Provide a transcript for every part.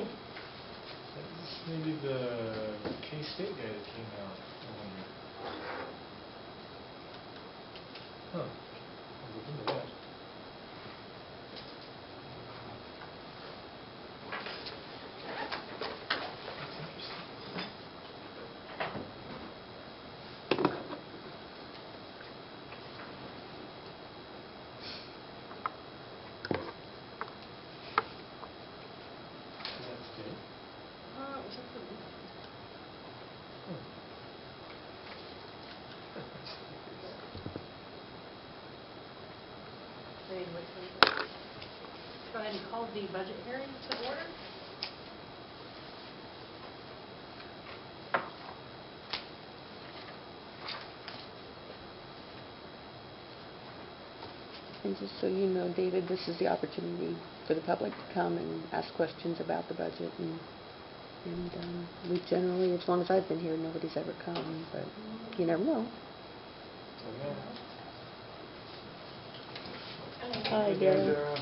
That's maybe the K-State guy that came out. I wonder. Huh. I'll look into that. That's interesting. Is that today? It was like the weekend. Hmm. Anyway, go ahead and call the budget hearing to order. And just so you know, David, this is the opportunity for the public to come and ask questions about the budget. And we generally, as long as I've been here, nobody's ever come, but you never know. So, yeah. Hi, Hey, Dara. Dara.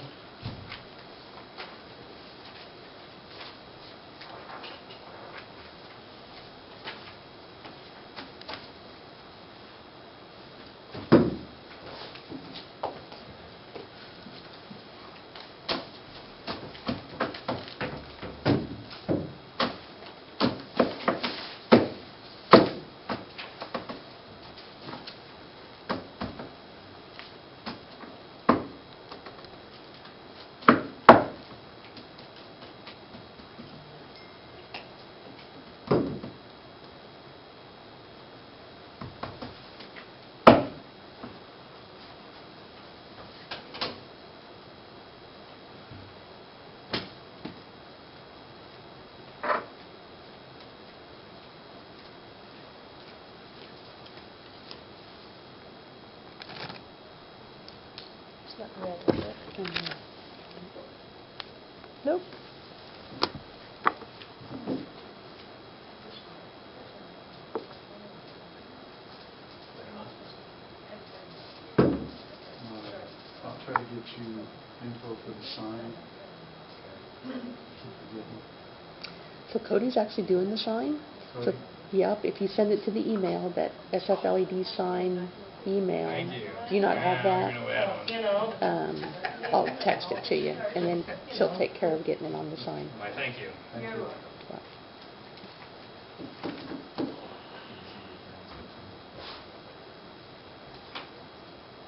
It's not red, is it? Nope. I'll try to get you info for the sign. Keep forgetting. So Cody's actually doing the sign. So, Cody? yep, if you send it to the email, that SFLED sign email. Thank you. Do you not have that? You know that one. You know. I'll text it to you, and then she'll take care of getting it on the sign. Why, thank you. Thank You're you. welcome. Right.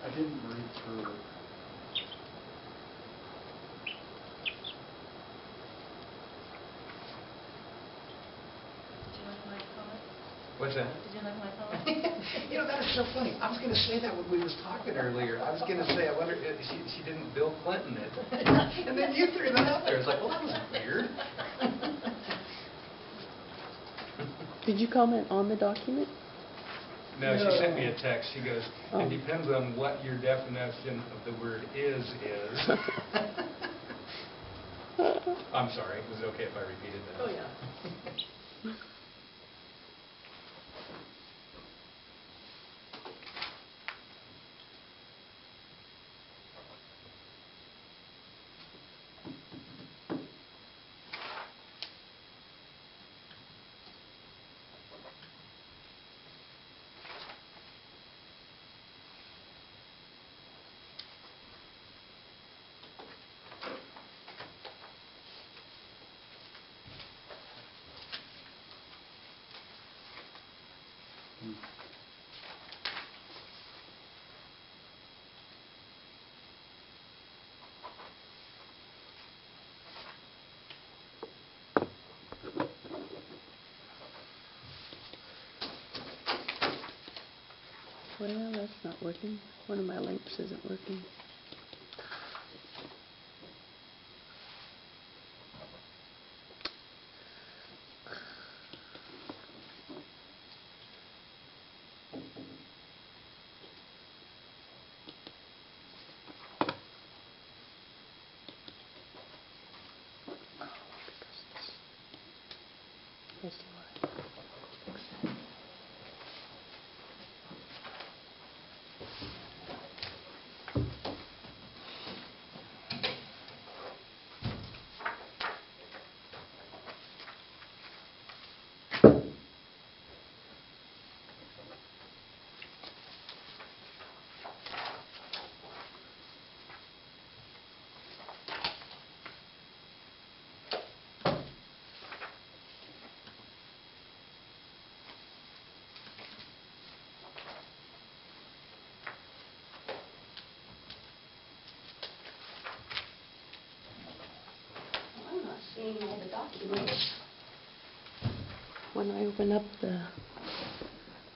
I didn't read through it. Did you like my comment? What's that? Did you like my comment? You know, that is so funny. I was going to say that when we was talking earlier. I was going to say, I wonder if she didn't Bill Clinton it. And then you threw that out there. It's like, well, that was weird. Did you comment on the document? No, she sent me a text. She goes, Oh. it depends on what your definition of the word is. I'm sorry. Was it okay if I repeated that? Oh, yeah. Well, that's not working. One of my links isn't working. Let's see why. Fix that. seeing all the documents. When I open up the,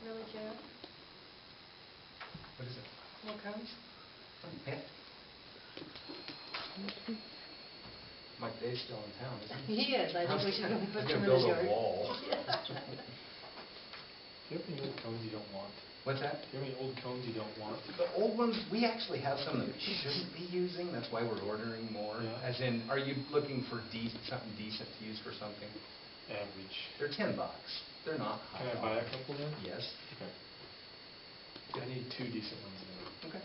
Really, Joe? What is it? More cones? Yeah. Mike Dave's still in town, isn't he? He is. I think we should go He's put gonna some in build his a yard. wall. Do you have any old cones you don't want? What's that? Do you have any old cones you don't want? The old ones, we actually have some that we shouldn't be using, that's why we're ordering more. Yeah. As in, are you looking for something decent to use for something? Average. They're $10. They're not high. Can I buy a couple then? Yes. Okay. I need 2 decent ones then. Okay.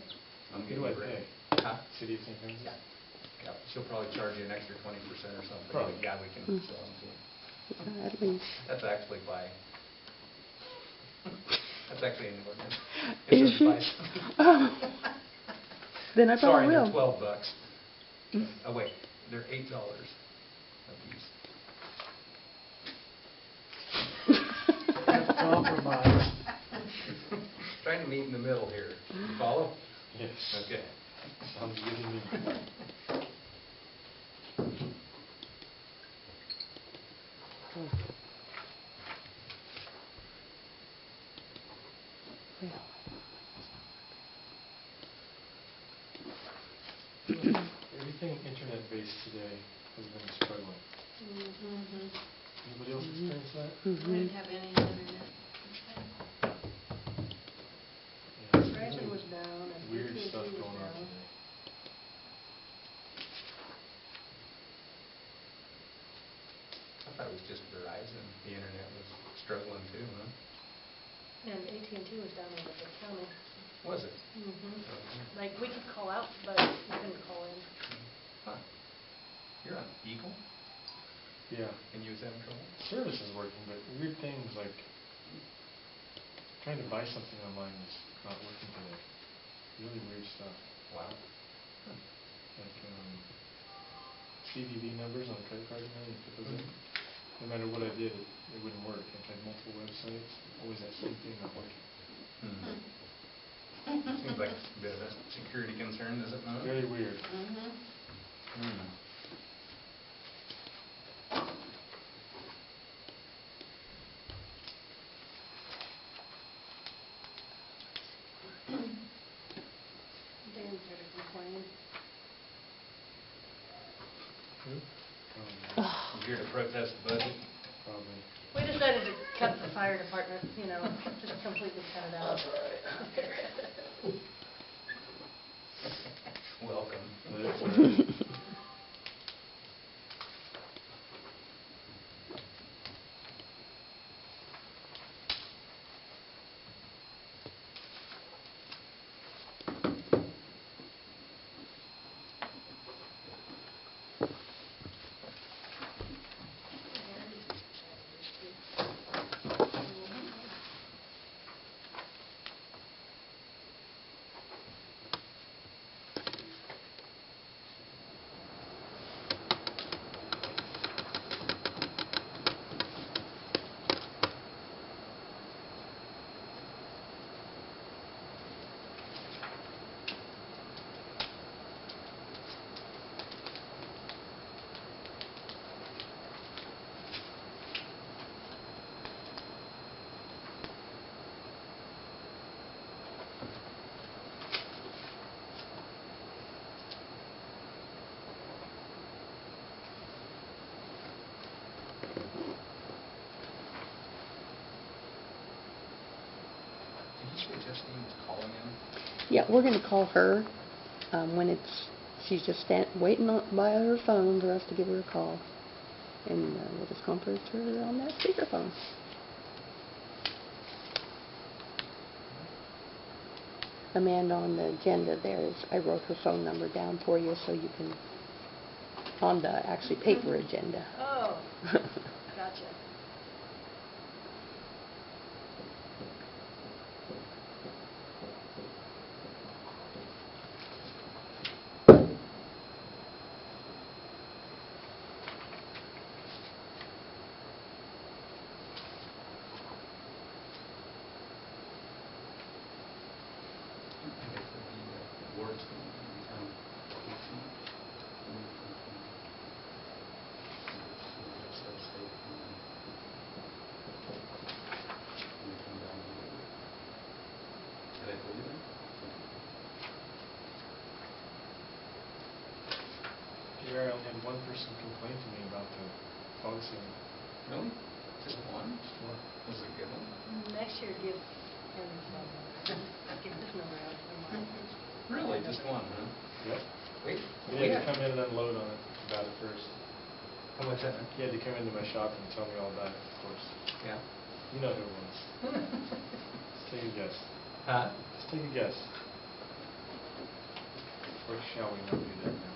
What do I pay? Huh? City of St. Francis? Yeah. Yeah, she'll probably charge you an extra 20% or something. Probably. But yeah, we can Hmm. sell them to you. at least. That's actually by, that's actually in the ordinance. Is It's a it? spice. Oh. Then I Sorry, probably they're will. $12. Oh, wait, they're $8 a piece. Compromise. Trying to meet in the middle here. You follow? Yes. Okay. Sounds good to me. Everything internet-based today has been struggling. Mm-hmm. Anybody else experience that? I didn't have any internet. Yeah, it's Verizon really was down and Weird AT&T stuff was going on down. today. I thought it was just Verizon. The internet was struggling too, huh? And AT&T was down in the county. Was it? Mm-hmm. Like, we could call out, but we couldn't call in. Huh. You're on Eagle? Yeah. And you was having trouble? Service is working, but weird things like trying to buy something online is not working today. Really weird stuff. Wow. Like CVV numbers on a credit card and everything, you put those in. No matter what I did, it wouldn't work. If I had multiple websites, always that same thing not working. Seems like a bit of a security concern, does it not? Very weird. Hmm. Dan started complaining. Who? You here to protest the budget? Probably. We decided to cut the fire department, you know, just completely cut it out. Welcome. That's all right. Did you say Justine was calling in? Yeah, we're going to call her when she's just waiting by her phone for us to give her a call. And we'll just conference her on that speakerphone. Amanda, on the agenda I wrote her phone number down for you so you can, on the actually paper agenda. Oh, gotcha. Awards going to be seen it. Really? Just one? One. Was it a good one? Next year, give him some, give this number out for mine. Really? Just one, huh? Yep. Wait. You had to come in and unload on it about it first. How much that? You had to come into my shop and tell me all about it, of course. Yeah. You know who it was. Just take a guess. Huh? Just take a guess. Or shall we not do that now?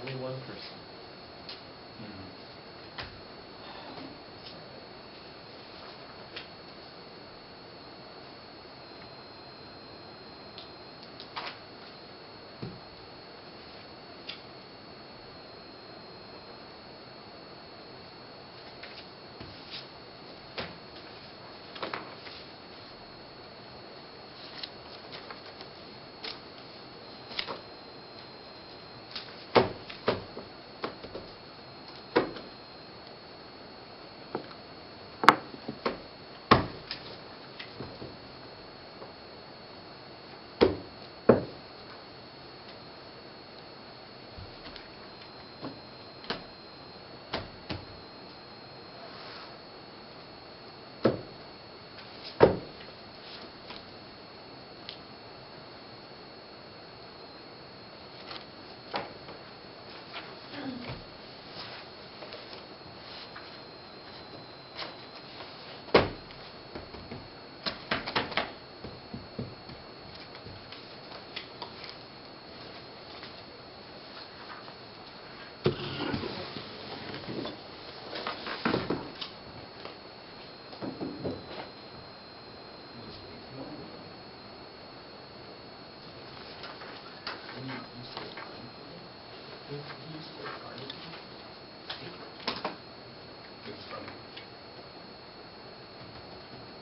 Only one person. Mhm.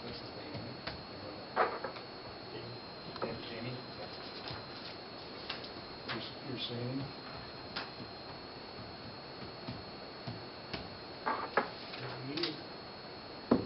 What's his name? Jamie? You're saying? Yeah.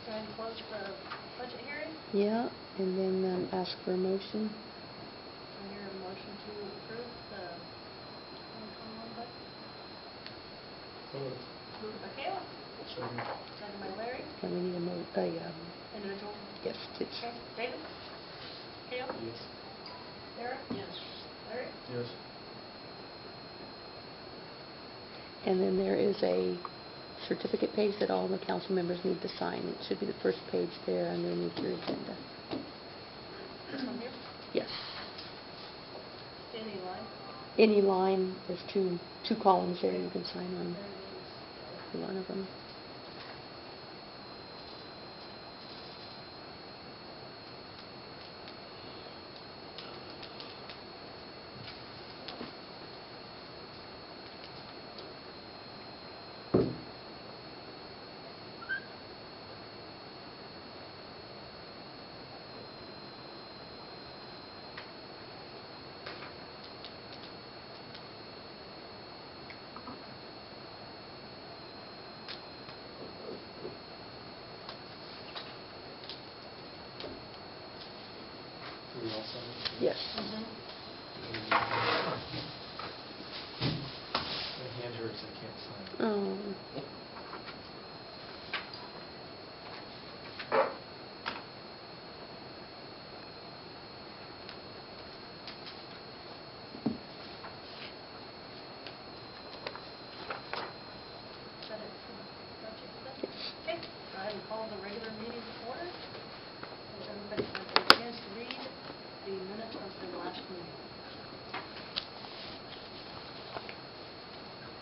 Trying to close the budget hearing. Yeah, and then ask for a motion. I hear a motion to approve the 2021 budget. So moved. Moved by Kayla, Second. second by Larry. And we need Individual. yes, please. Okay, David? Kayla? Yes. Sarah? Yes. Larry? Yes. And then there is a certificate page that all the council members need to sign. It should be the first page there underneath your agenda. This one here? Yes. Any line? Any line, there's two columns there you can sign on There it is. one of them. Do we all sign this? Yes. My hand hurts, I can't sign. Oh. Is that it for budget? Yes. Okay, go ahead and call the regular meeting to order. Has everybody had a chance to read the minutes of the last meeting?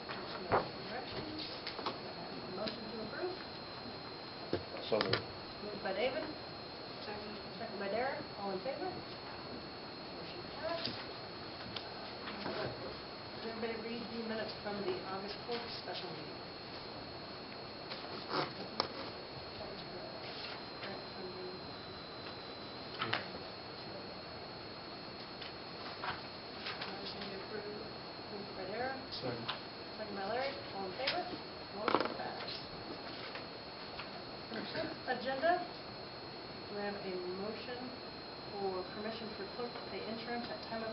There's no corrections. Do I have a motion to approve? So moved. Moved by David. Second. Second by Derek. All in favor?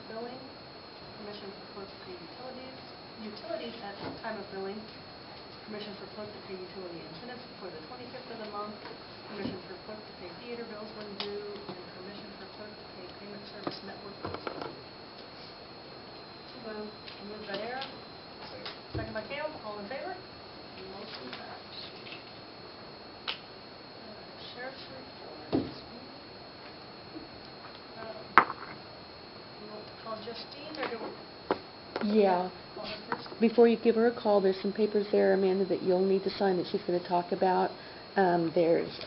billing, permission for clerk to pay utilities at time of billing, permission for clerk to pay utility incentives for the 25th of the month, permission for clerk to pay theater bills when due, and permission for clerk to pay payment service network bills. Moved by Aaron, second by Cale, all in favor? Motion passed. Sheriff's report. You want to call Justine, or do we? Yeah. Call her first? Before you give her a call, there's some papers there, Amanda, that you'll need to sign that she's going to talk about. Hold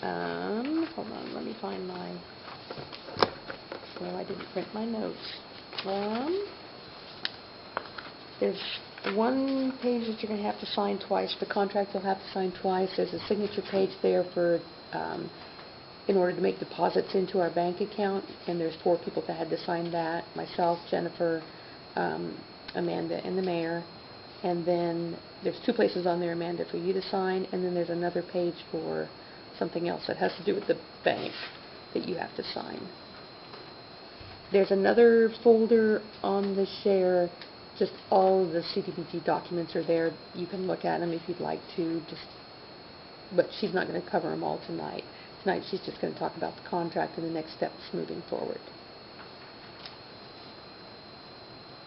on, let me find my, well, I didn't print my notes. There's one page that you're going to have to sign twice. The contract you'll have to sign twice. There's a signature page there for, in order to make deposits into our bank account, and there's 4 people that had to sign that, myself, Jennifer, Amanda, and the mayor. And then there's 2 places on there, Amanda, for you to sign, and then there's another page for something else that has to do with the bank that you have to sign. There's another folder on the share. Just all of the CDBG documents are there. You can look at them if you'd like to, but she's not going to cover them all tonight. Tonight she's just going to talk about the contract and the next steps moving forward.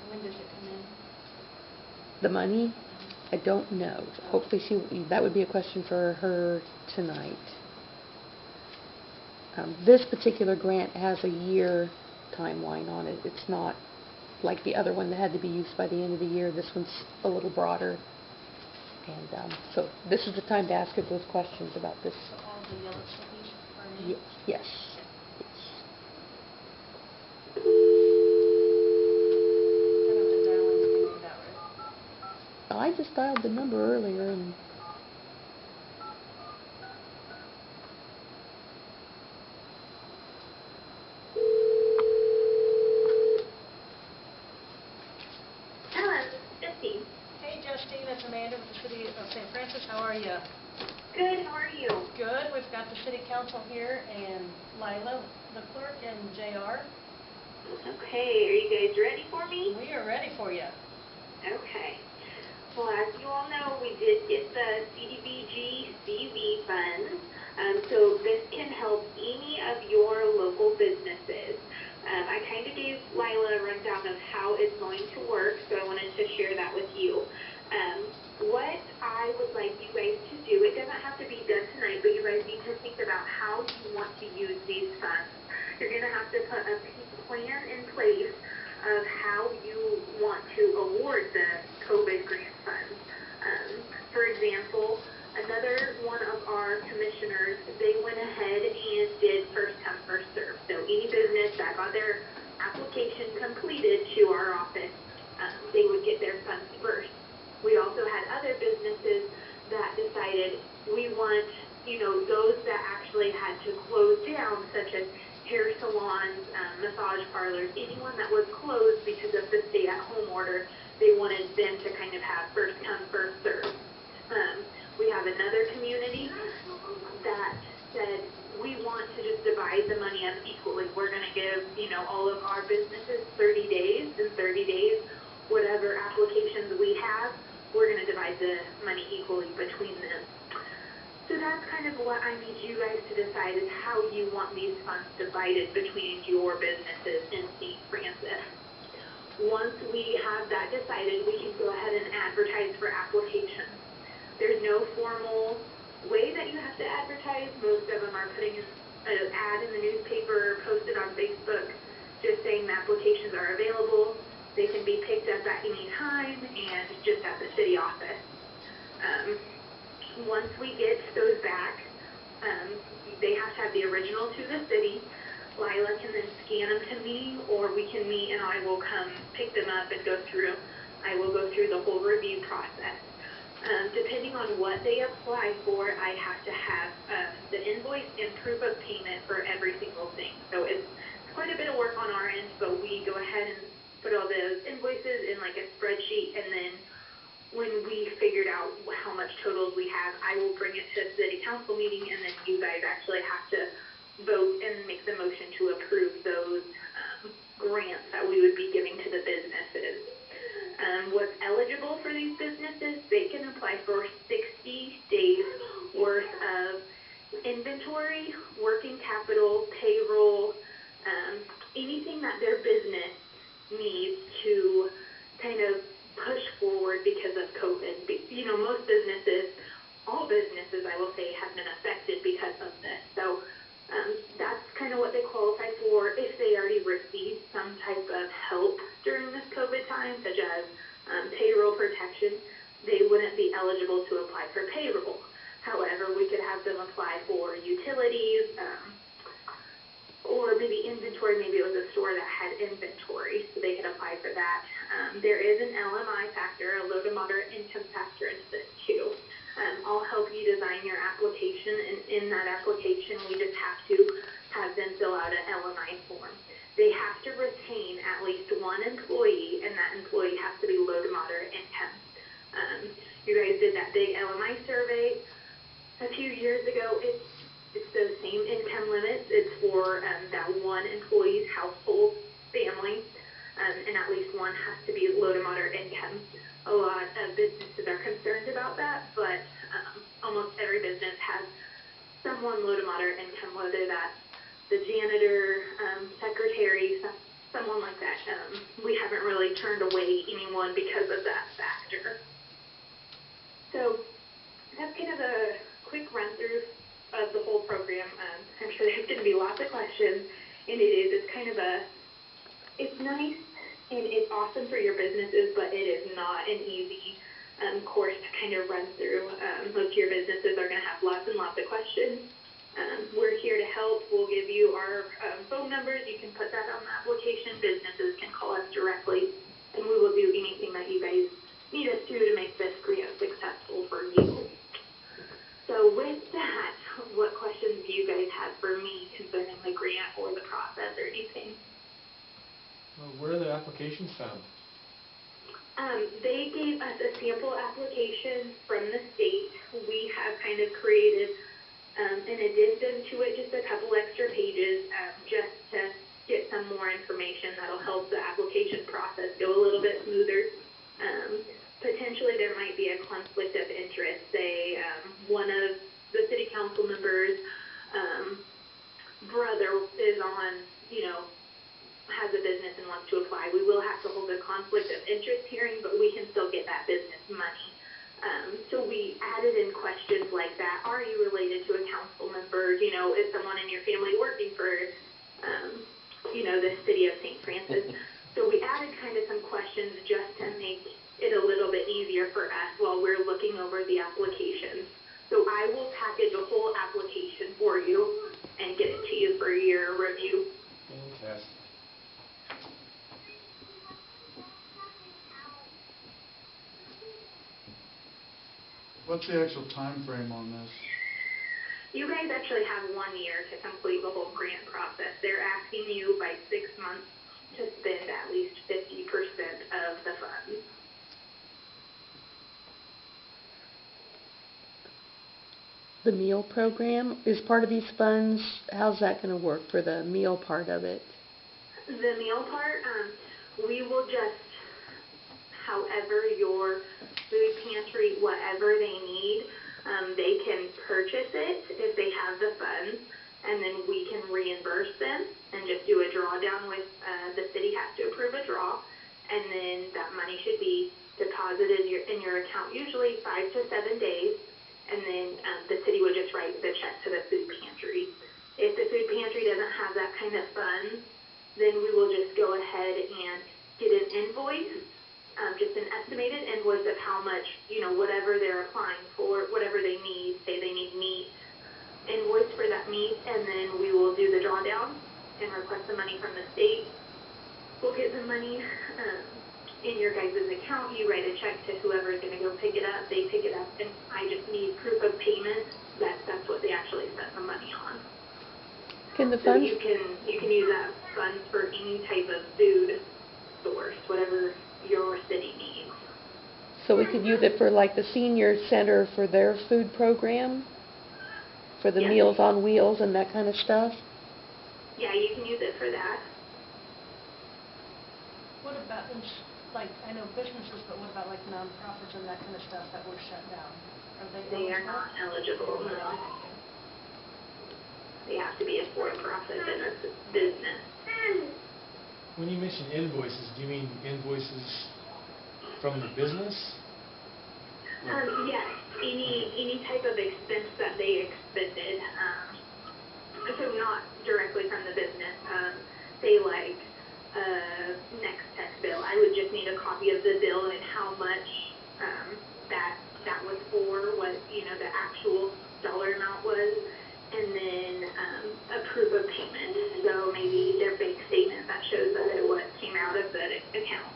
When does it come in? The money, I don't know. Hopefully that would be a question for her tonight. This particular grant has a year timeline on it. It's not like the other one that had to be used by the end of the year. This one's a little broader. And so this is the time to ask her those questions about this. So all the yellow stickies are me? Yes. I don't have to dial anything like that, right? I just dialed the number earlier and Hey, Justine, it's Amanda with the City of St. Francis. How are you? Good, how are you? Good. We've got the city council here, and Lila, the clerk, and JR. Okay, are you guys ready for me? We are ready for you. Okay. Well, as you all know, we did get the CDBG CV funds, so this can help any of your local businesses. I kind of gave Lila a rundown of how it's going to work, so I wanted to share that with you. What I would like you guys to do, it doesn't have to be done tonight, but you guys need to think about how you want to use these funds. You're going to have to put a plan in place of how you want to award the COVID grant funds. For example, another one of our commissioners, they went ahead and did first come, first serve. So any business that got their application completed to our office, they would get their funds first. We also had other businesses that decided we want, those that actually had to close down, such as hair salons, massage parlors, anyone that was closed because of the stay-at-home order, they wanted them to kind of have first come, first serve. We have another community that said we want to just divide the money up equally. We're going to give, all of our businesses 30 days. In 30 days, whatever applications we have, we're going to divide the money equally between them. So that's kind of what I need you guys to decide is how you want these funds divided between your businesses in St. Francis. Once we have that decided, we can go ahead and advertise for applications. There's no formal way that you have to advertise. Most of them are putting an ad in the newspaper, posted on Facebook, just saying the applications are available. They can be picked up at any time and just at the city office. Once we get those back, they have to have the original to the city. Lila can then scan them to me, or we can meet and I will come pick them up and I will go through the whole review process. Depending on what they apply for, I have to have the invoice and proof of payment for every single thing. So it's quite a bit of work on our end, but we go ahead and put all those invoices in like a spreadsheet, and then when we figured out how much totals we have, I will bring it to a city council meeting, and then you guys actually have to vote and make the motion to approve those grants that we we would be giving to the businesses. What's eligible for these businesses, they can apply for 60 days worth of inventory, working capital, payroll, anything that their business needs to kind of push forward because of COVID. You know, most businesses, all businesses, I will say, have been affected because of this. So that's kind of what they qualify for if they already received some type of help during this COVID time, such as payroll protection. They wouldn't be eligible to apply for payroll. However, we could have them apply for utilities, or maybe inventory. Maybe it was a store that had inventory, so they could apply for that. There is an LMI factor, a low to moderate income factor into this too. I'll help you design your application, and in that application, we just have to have them fill out an LMI form. They have to retain at least one employee, and that employee has to be low to moderate income. You guys did that big LMI survey a few years ago. It's those same income limits. It's for that one employee's household family, and at least one has to be low to moderate income. A lot of businesses are concerned about that, but almost every business has someone low to moderate income, whether that's the janitor, secretary, someone like that. We haven't really turned away anyone because of that factor. So that's kind of a quick run through of the whole program. I'm sure there's going to be lots of questions, and it's kind of it's nice and it's awesome for your businesses, but it is not an easy course to kind of run through. Most of your businesses are going to have lots and lots of questions. We're here to help. We'll give you our phone numbers. You can put that on the application. Businesses can call us directly, and we will do anything that you guys need us to make this grant successful for you. So with that, what questions do you guys have for me concerning the grant or the process or anything? Where are the applications found? They gave us a sample application from the state. We have kind of created an addendum to it, just a couple extra pages, just to get some more information that'll help the application process go a little bit smoother. Potentially there might be a conflict of interest. Say one of the city council members' brother is on, has a business and wants to apply. We will have to hold a conflict of interest hearing, but we can still get that business money. So we added in questions like that. Are you related to a council member? Is someone in your family working for, the city of St. Francis? So we added kind of some questions just to make it a little bit easier for us while we're looking over the applications. So I will package a whole application for you and get it to you for your review. Fantastic. What's the actual time frame on this? You guys actually have 1 year to complete the whole grant process. They're asking you by 6 months to spend at least 50% of the funds. The meal program is part of these funds. How's that going to work for the meal part of it? The meal part, we will just, however your food pantry, whatever they need, they can purchase it if they have the funds, and then we can reimburse them and just do a drawdown with, the city has to approve a draw, and then that money should be deposited in your account usually 5 to 7 days, and then the city would just write the check to the food pantry. If the food pantry doesn't have that kind of funds, then we will just go ahead and get an invoice, just an estimated invoice of how much, whatever they're applying for, whatever they need. Say they need meat, invoice for that meat, and then we will do the drawdown and request the money from the state. We'll get the money in your guys' account. You write a check to whoever is going to go pick it up. They pick it up, and I just need proof of payment. That's what they actually spent the money on. Can the So funds? you can use that funds for any type of food source, whatever your city needs. So we could use it for like the senior center for their food program, for the Yes. Meals on Wheels and that kind of stuff. Yeah, you can use it for that. what about, like, I know businesses, but what about like nonprofits and that kind of stuff that were shut down? Are they They are eligible? not eligible, no. They have to be a for-profit business. When you mention invoices, do you mean invoices from the business? Yes, any type of expense that they expended, so not directly from the business, say like Next Tech bill. I would just need a copy of the bill and how much that was for, what, you know, the actual dollar amount was, and then a proof of payment. So maybe their bank statement that shows that it what came out of the account.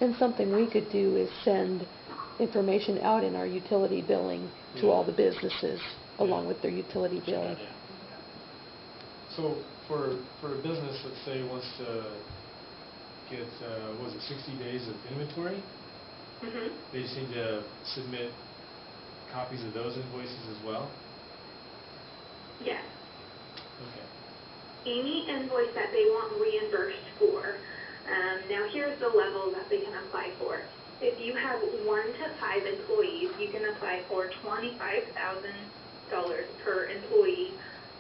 And something we could do is send information out in our utility billing to all the businesses, along with their utility bill. So for a business, let's say, wants to get, what was it, 60 days of inventory? Mm-hmm. They just need to submit copies of those invoices as well? Yes. Okay. Any invoice that they want reimbursed for. Now here's the level that they can apply for. If you have 1 to 5 employees, you can apply for $25,000 per employee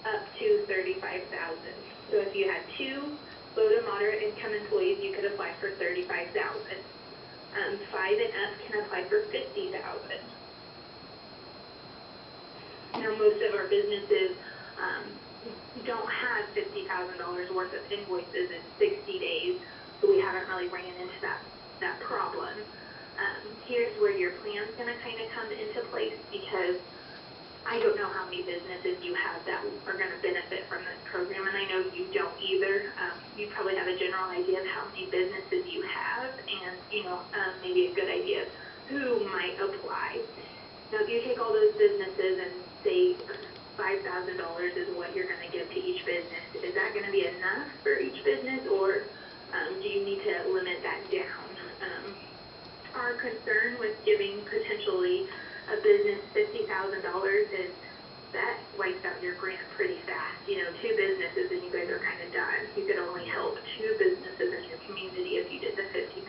up to $35,000. So if you had 2 low to moderate income employees, you could apply for $35,000. 5 and up can apply for $50,000. Now most of our businesses don't have $50,000 worth of invoices in 60 days, so we haven't really ran into that problem. Here's where your plan's going to kind of come into place, because I don't know how many businesses you have that are going to benefit from this program, and I know you don't either. You probably have a general idea of how many businesses you have, and maybe a good idea of who might apply. Now, if you take all those businesses and say $5,000 is what you're going to give to each business, is that going to be enough for each business, or do you need to limit that down? Our concern with giving potentially a business $50,000 is that wipes out your grant pretty fast. 2 businesses and you guys are kind of done. You could only help 2 businesses in your community if you did the $50,000.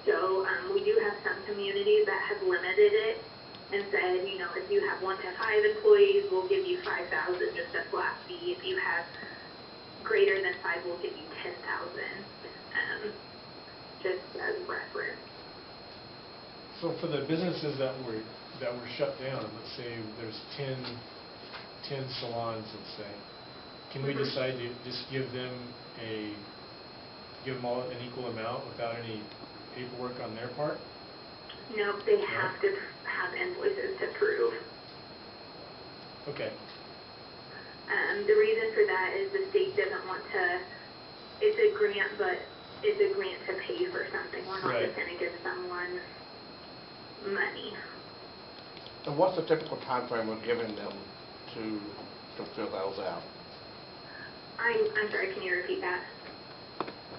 So we do have some communities that have limited it and said, if you have 1 to 5 employees, we'll give you $5,000 just a flat fee. If you have greater than 5, we'll give you $10,000, just as reference. So for the businesses that were shut down, let's say there's 10 salons, let's say, can we decide to just give them all an equal amount without any paperwork on their part? No, they have to have invoices to prove. Okay. The reason for that is the state doesn't want to, it's a grant, but it's a grant to pay for something. We're not just going to give someone money. And what's the typical time frame we're giving them to fill those out? I'm sorry, can you repeat that?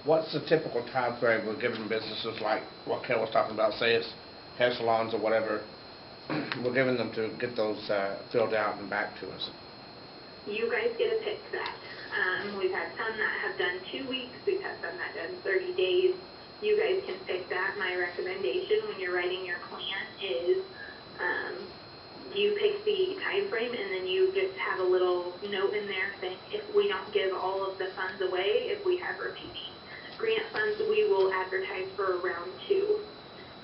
What's the typical time frame we're giving businesses like what Kel was talking about, say it's hair salons or whatever, we're giving them to get those filled out and back to us? You guys get to pick that. We've had some that have done 2 weeks. We've had some that have done 30 days. You guys can pick that. My recommendation when you're writing your plan is you pick the time frame, and then you just have a little note in there saying if we don't give all of the funds away, if we have repeating grant funds, we will advertise for round 2.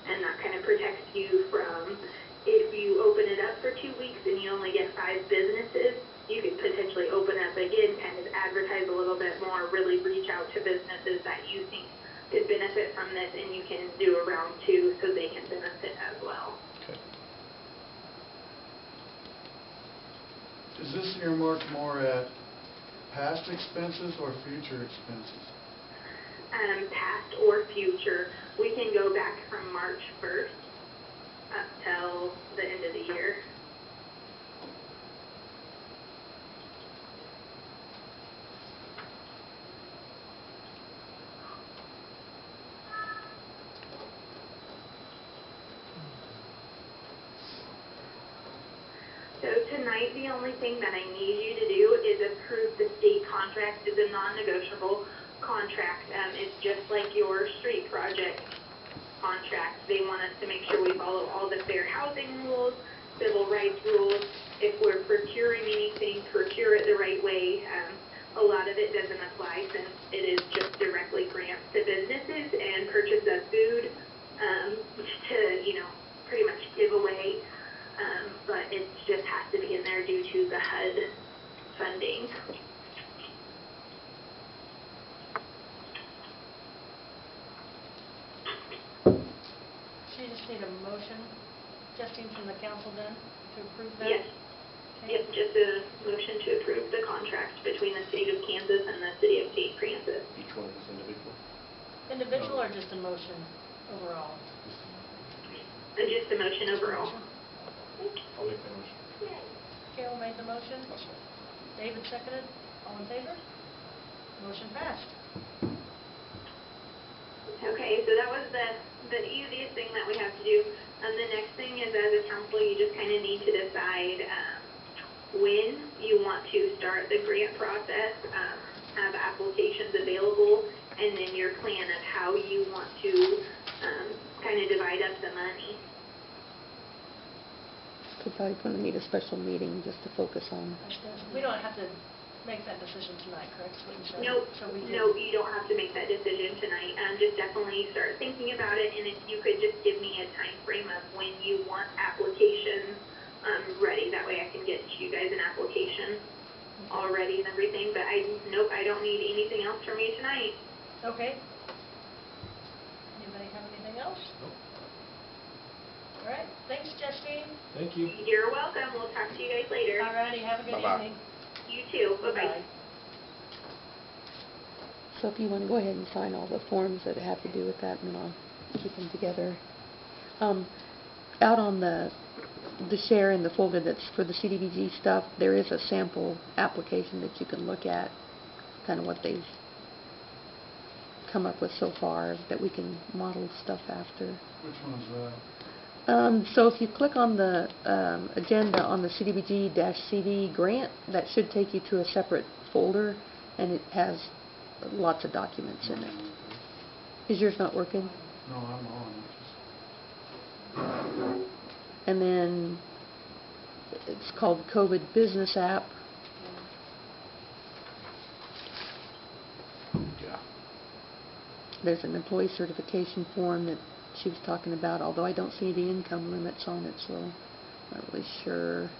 And that kind of protects you from, if you open it up for 2 weeks and you only get 5 businesses, you could potentially open up again, kind of advertise a little bit more, really reach out to businesses that you think could benefit from this, and you can do a round 2 so they can benefit as well. Okay. Is this earmarked more at past expenses or future expenses? Past or future. We can go back from March 1st up till the end of the year. So tonight, the only thing that I need you to do is approve the state contract. It's a non-negotiable contract. It's just like your street project contract. They want us to make sure we follow all the fair housing rules, civil rights rules. If we're procuring anything, procure it the right way. A lot of it doesn't apply since it is just directly grants to businesses and purchase of food to, pretty much give away. But it just has to be in there due to the HUD funding. So you just need a motion, Justine, from the council then, to approve that? Yes. Okay. Yep, just a motion to approve the contract between the state of Kansas and the city of St. Francis. Each one is individual. Individual or just a motion overall? And just a motion overall. I'll make that motion. Carol made the motion, David seconded, all in favor? Motion passed. Okay, so that was the easiest thing that we have to do. The next thing is, as a council, you just kind of need to decide when you want to start the grant process, have applications available, and then your plan of how you want to kind of divide up the money. Could probably want to need a special meeting just to focus on. We don't have to make that decision tonight, correct? Is what you said? Nope, So we no, you don't have to make that decision tonight. Just definitely start thinking about it, and if you could just give me a time frame of when you want applications ready, that way I can get you guys an application already and everything. But I don't need anything else from you tonight. Okay. Anybody have anything else? Nope. All right, thanks, Justine. Thank you. You're welcome. We'll talk to you guys later. All righty, have a good Bye-bye. evening. You too. Bye-bye. So if you want to go ahead and sign all the forms that have to do with that, and then I'll keep them together. Out on the share in the folder that's for the CDBG stuff, there is a sample application that you can look at, kind of what they've come up with so far that we can model stuff after. Which one's that? So if you click on the agenda on the CDBG-CD grant, that should take you to a separate folder, and it has lots of documents in it. Is yours not working? No, I'm on. And then it's called COVID Business App. Yeah. There's an employee certification form that she was talking about, although I don't see the income limits on it, so I'm not really sure.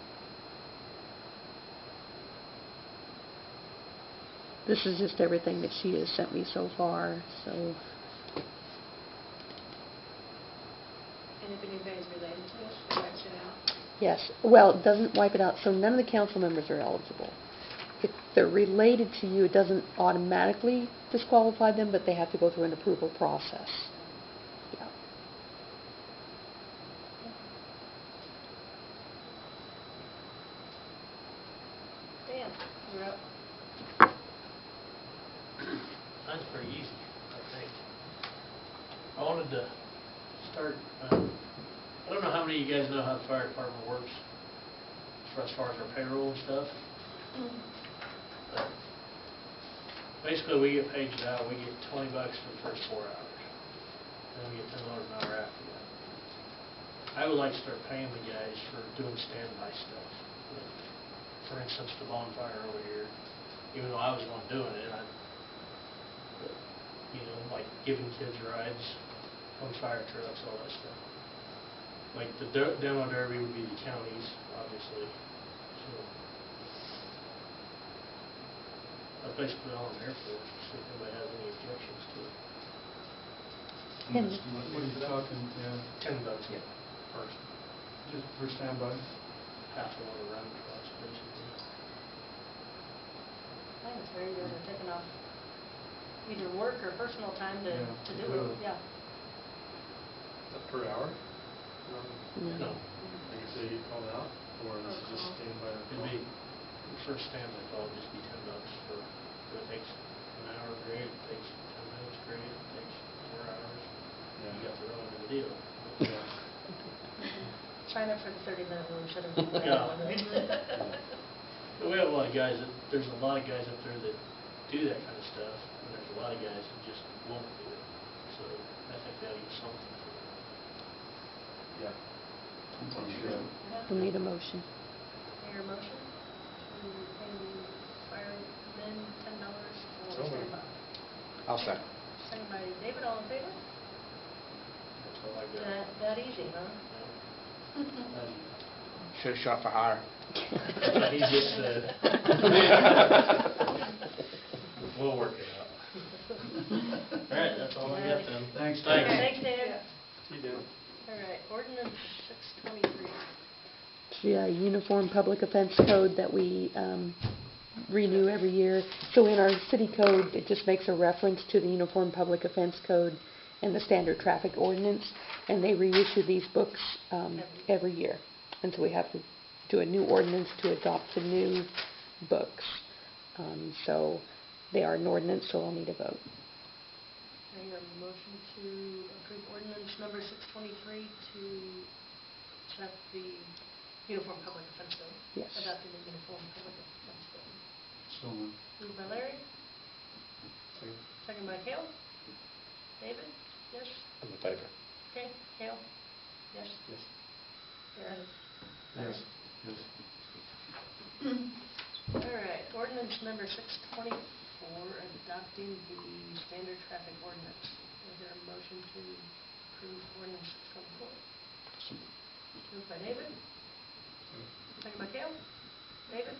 This is just everything that she has sent me so far, so. And if anybody's related to us, it wipes it out. Yes, well, it doesn't wipe it out, so none of the council members are eligible. If they're related to you, it doesn't automatically disqualify them, but they have to go through an approval process. Yeah. Dan, you're up. That's pretty easy, I think. I wanted to start, I don't know how many of you guys know how the fire department works as far as our payroll and stuff. But basically, we get paid out, we get $20 for the first 4 hours. Then we get $10 an hour after that. I would like to start paying the guys for doing standby stuff. Like, for instance, the bonfire over here, even though I was the one doing it, like giving kids rides on fire trucks, all that stuff. Like the demo derby would be the counties, obviously. So that's basically all I'm here for. See if anybody has any objections to it. And What are you talking, yeah, $10 yeah, first, just for standby? half of what a round costs, basically. I think it's very good at taking off either work or personal time to Yeah, do to do it, it. yeah. Per hour? no. No, Like I say, you call it out, or this is just stand by it'd be, the first standby call would just be $10 for, if it takes an hour grade, it takes 10 minutes grade, it takes 4 hours. You got the run of the deal. Yeah. Sign up for the 30-minute rule, shut it Yeah. But we have a lot of guys there's a lot of guys up there that do that kind of stuff, and there's a lot of guys that just won't do it. So I think they ought to get something for it. Yeah. We'll need a motion. Your motion to pay the firemen $10 So for moved. standby. I'll second. Second by David, all in favor? That's all I got. That easy, huh? Should've shot for higher. He just said. We'll work it out. All right, that's all I got then. Thanks, Okay, Dave. thanks, Dave. See you, David. All right, ordinance 623. It's the Uniform Public Offense Code that we renew every year. So in our city code, it just makes a reference to the Uniform Public Offense Code and the Standard Traffic Ordinance, and they reissue these books every year. And so we have to do a new ordinance to adopt the new books. So they are an ordinance, so I'll need a vote. I hear a motion to approve ordinance number 623 to accept the Uniform Public Offense Code. Yes. Adopting the Uniform Public Offense Code. So moved. Moved by Larry, Second. second by Cale. David? Yes? I'm in favor. Okay, Cale? Yes? Yes. Darren? Yes. Yes. All right, ordinance number 624, adopting the standard traffic ordinance. Is there a motion to approve ordinance 624? Moved by David, second by Cale. David?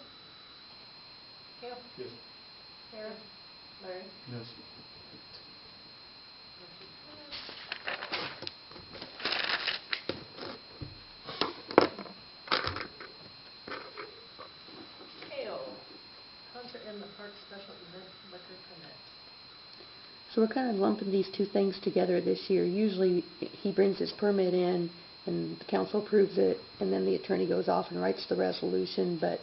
Cale? Yes. Sarah? Larry? Yes. Motion passed. Cale, concert in the park special event liquor permit. So we're kind of lumping these two things together this year. Usually he brings his permit in and the council approves it, and then the attorney goes off and writes the resolution, but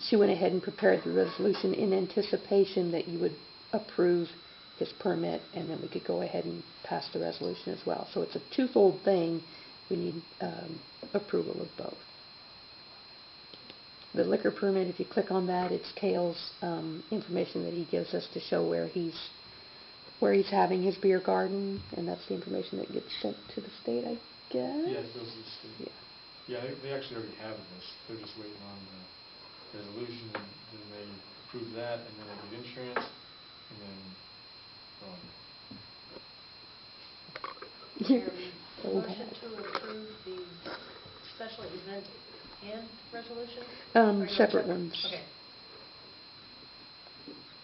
she went ahead and prepared the resolution in anticipation that you would approve his permit, and then we could go ahead and pass the resolution as well. So it's a twofold thing. We need approval of both. The liquor permit, if you click on that, it's Cale's information that he gives us to show where he's having his beer garden, and that's the information that gets sent to the state, I guess? Yeah, it goes to the state. Yeah. Yeah, they actually already have this. They're just waiting on the resolution, and then they approve that, and then they get insurance, and then, You're old Motion hat. to approve the special event and resolution? Or you want Separate ones. Okay.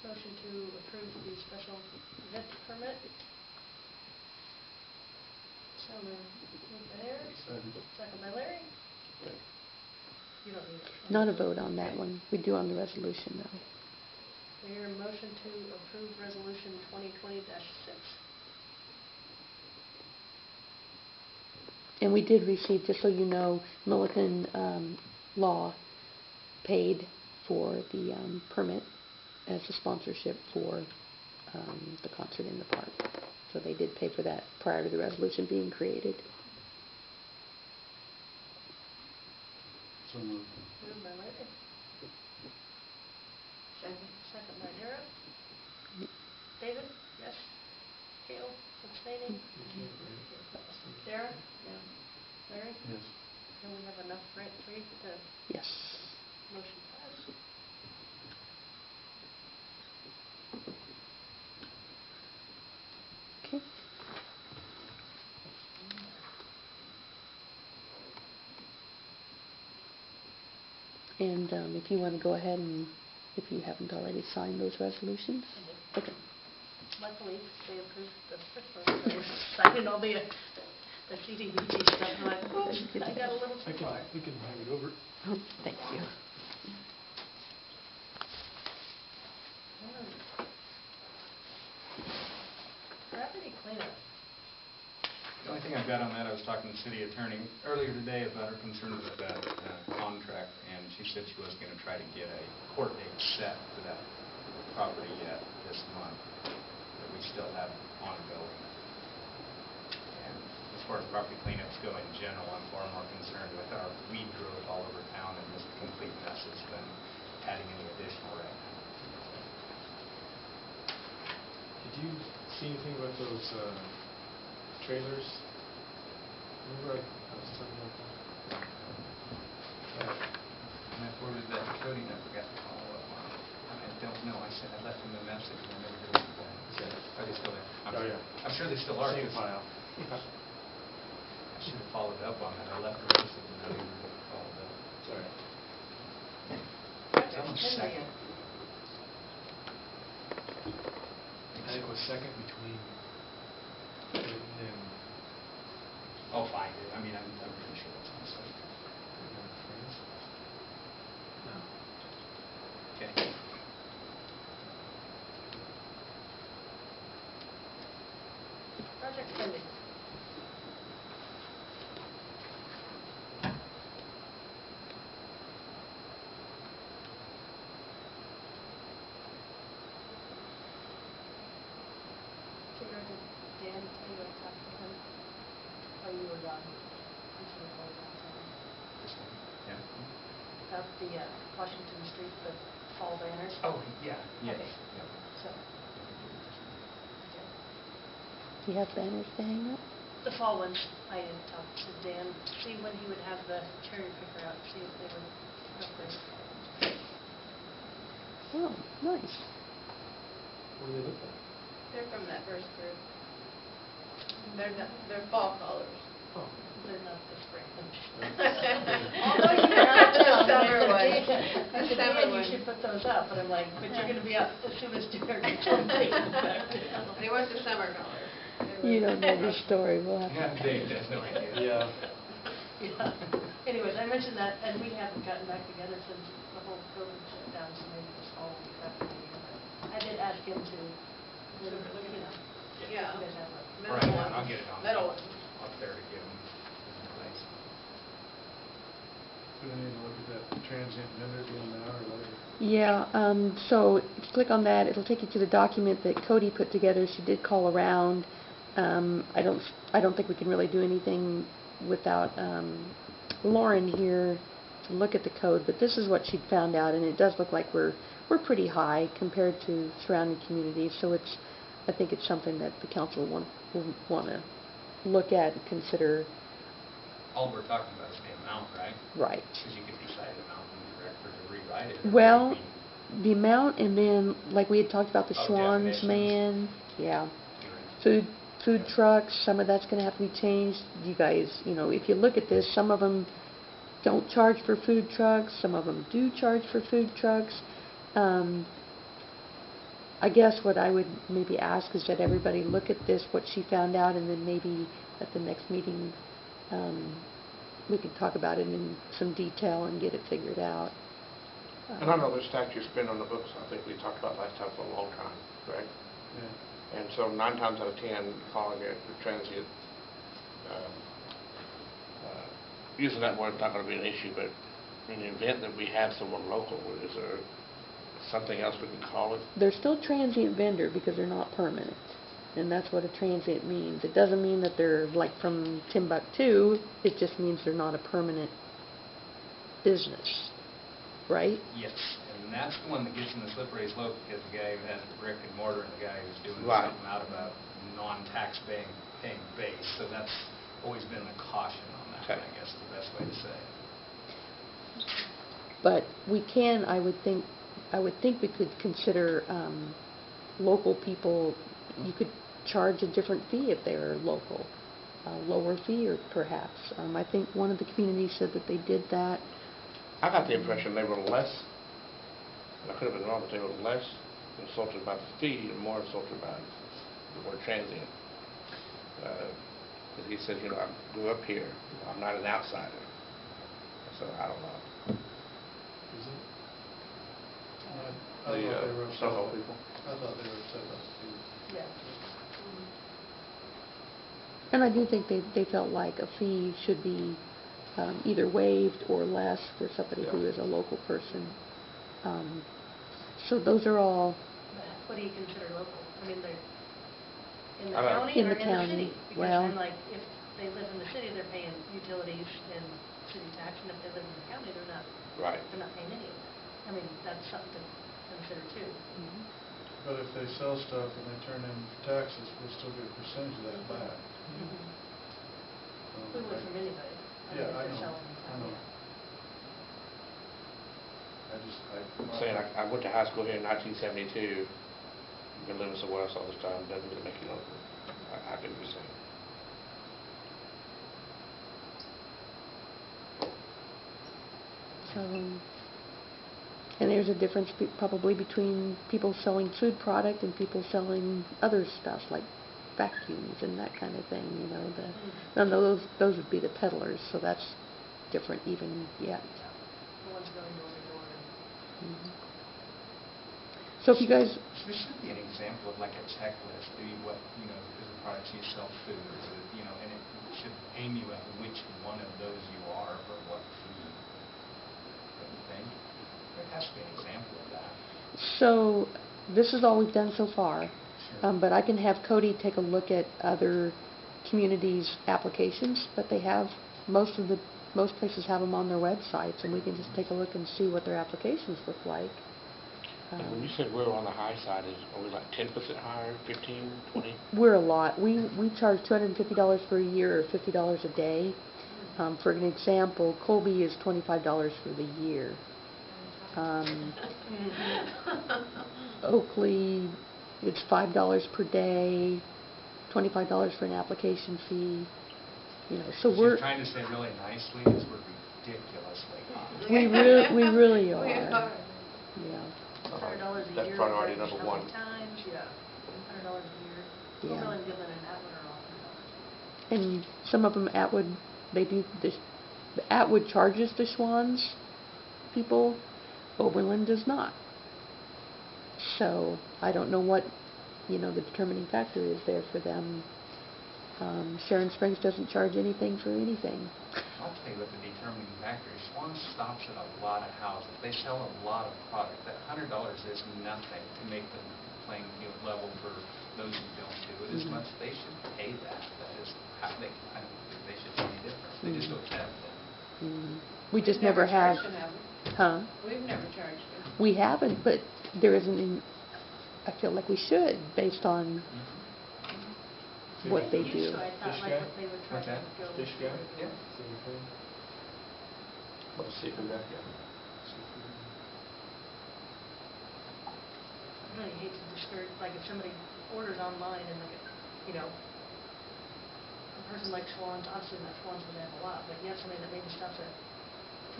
Motion to approve the special event permit. So moved by Eric, second by Larry. You don't need it. Not a vote on that one. We do on the resolution, though. I hear a motion to approve resolution 2020-6. And we did receive, just so you know, Milliken Law paid for the permit as a sponsorship for the concert in the park. So they did pay for that prior to the resolution being created. So moved. Moved by Larry. Second by Dara. David? Yes. Cale? Abstaining? Dara? Yeah. Larry? Yes. And we have enough rent free to Yes. motion pass. Okay. And if you want to go ahead and, if you haven't already signed those resolutions. Okay. Luckily, they approved the first one, so we're signing all the CDBG stuff. I'm like, oops, I got a little too far. we can hang it over. Oh, thank you. Property cleanup. The only thing I've got on that, I was talking to the city attorney earlier today about her concern with that contract, and she said she was going to try to get a court date set for that property yet this month that we still have ongoing. And as far as property cleanups go in general, I'm far more concerned with our weed growth all over town and this complete mess it's been see anything about those trailers? Remember I was talking about that? And I forwarded that to Cody and I forgot to follow up on it. I don't know, I said I left him a message and I never heard it back. Are they still there? Oh, yeah. I'm sure they still are. Same 'cause file. I should have followed up on that. I left a message and I never followed up. Sorry. That was second. I think it was second between Clinton and Oh, fine. I mean, I'm pretty sure that's on second. France. No. Okay. Project spending. Peter, did Dan tell you I talked to him? Oh, you were gone. I'm sure you were gone. This one. Yeah. About the Washington Street, the fall banners. Oh, yeah, yes. Okay. Yeah. So, Do you have banners to hang up? the fall ones, I didn't talk to Dan, see when he would have the cherry picker out, see if they would up there. Oh, nice. What do they look like? They're from that first group. They're fall colors. Oh. They're not the spring ones. Although you have the summer ones. I said, The summer "Dan, you ones. should put those up, but I'm like, but you're gonna be up as soon as Jared told me. They want the summer colors. You don't know the story, we'll have Yeah, to. Dave has no idea. Yeah. Yeah. Anyways, I mentioned that, and we haven't gotten back together since the whole COVID shut down, so maybe this fall we'll be back together. But I did ask him to, you know, Yeah. you guys have a Right, Metal ones. I'll get it on. Metal ones. Up there to give them. Thanks. Do we need to look at that transient vendor deal now or later? Yeah, so if you click on that, it'll take you to the document that Cody put together. She did call around. I don't think we can really do anything without Lauren here to look at the code, but this is what she'd found out, and it does look like we're pretty high compared to surrounding communities. So I think it's something that the council will want to look at and consider. All we're talking about is the amount, right? Right. Because you could decide the amount and direct her to rewrite it. or Well, maybe- the amount, and then, like we had talked about the Oh, Schwann's definitions. man, yeah. Food trucks, some of that's gonna have to be changed. You guys, if you look at this, some of them don't charge for food trucks, some of them do charge for food trucks. I guess what I would maybe ask is that everybody look at this, what she found out, and then maybe at the next meeting, we can talk about it in some detail and get it figured out. And I know this statute's been on the books, I think we talked about last time, for a long time, correct? Yeah. And so 9 times out of 10, calling it a transient, using that word's not going to be an issue, but in the event that we have someone local, is there something else we can call it? They're still transient vendor because they're not permanent. And that's what a transient means. It doesn't mean that they're like from Timbuktu, it just means they're not a permanent business, right? Yes, and that's the one that gets in the slippery slope, because the guy who has the brick and mortar and the guy who's doing Right. something out of a non-tax paying base. So that's always been the caution on that, Okay. I guess is the best way to say it. But we can, I would think we could consider local people, you could charge a different fee if they're local, a lower fee or perhaps. I think one of the communities said that they did that. I got the impression they were less, and I could have been wrong, but they were less insulted by the fee and more insulted by the word transient. Because he said, I grew up here, I'm not an outsider. So I don't know. Is it? I thought they were upset Soho about- people. I thought they were upset about the fee. Yeah. And I do think they felt like a fee should be either waived or less for somebody who Yeah. is a local person. So those are all, But what do you consider local? I mean, they're in the I don't know. county In or the in the county. city? Because Well- then, like, if they live in the city, they're paying utilities and city tax, and if they live in the county, Right. they're not paying any of that. I mean, that's something to consider too. But if they sell stuff and they turn in taxes, we'll still get a percentage of that back. We would from anybody. Yeah, if I they're know, selling in I town, know. yeah. I'm saying, I went to high school here in 1972, been living somewhere else all this time, doesn't really make you local. I get what you're saying. So, and there's a difference probably between people selling food product and people selling other stuff like vacuums and that kind of thing, you know. And those would be the peddlers, so that's different even yet. The ones going door to door. Mhm. So if you guys, There should be an example of like a checklist, maybe what, is the products you sell food, is it, and it should aim you at which one of those you are for what food. Don't you think? There has to be an example of that. so this is all we've done so far, Sure. but I can have Cody take a look at other communities' applications that they have. Most places have them on their websites, and we can just take a look and see what their applications look like. And when you said we're on the high side, are we like 10% higher, 15, 20? We're a lot. We charge $250 for a year or $50 a day. For an example, Colby is $25 for the year. Oakley, it's $5 per day, $25 for an application fee. So What we're you're trying to say really nicely is we're ridiculously high. we really We are. are. Yeah. $100 a That's year. priority average number how one. many times? Yeah. $100 a year. Yeah. Oberlin, Giblin, and Atwood are all $100. And some of them, Atwood, they do this. Atwood charges the Schwann's people. Oberlin does not. So I don't know what the determining factor is there for them. Sharon Springs doesn't charge anything for anything. I'll tell you what the determining factor is. Swan stops at a lot of houses. They sell a lot of product. That $100 is nothing to make the playing field level for those who don't do it as much. They should pay that. That is how I don't think they should pay any difference. They just don't have them. We just We've never have. charged them, have we? Huh? We've never charged them. We haven't, but there isn't. I feel like we should, based on what they do. So I thought Fish like guy? what they would try What's to that? go. Fish guy? Yeah. Same thing. What's the seafood guy? I really hate to discourage, like if somebody orders online and a person like Schwann's, obviously not Schwann's would have a lot, but you have somebody that maybe stops at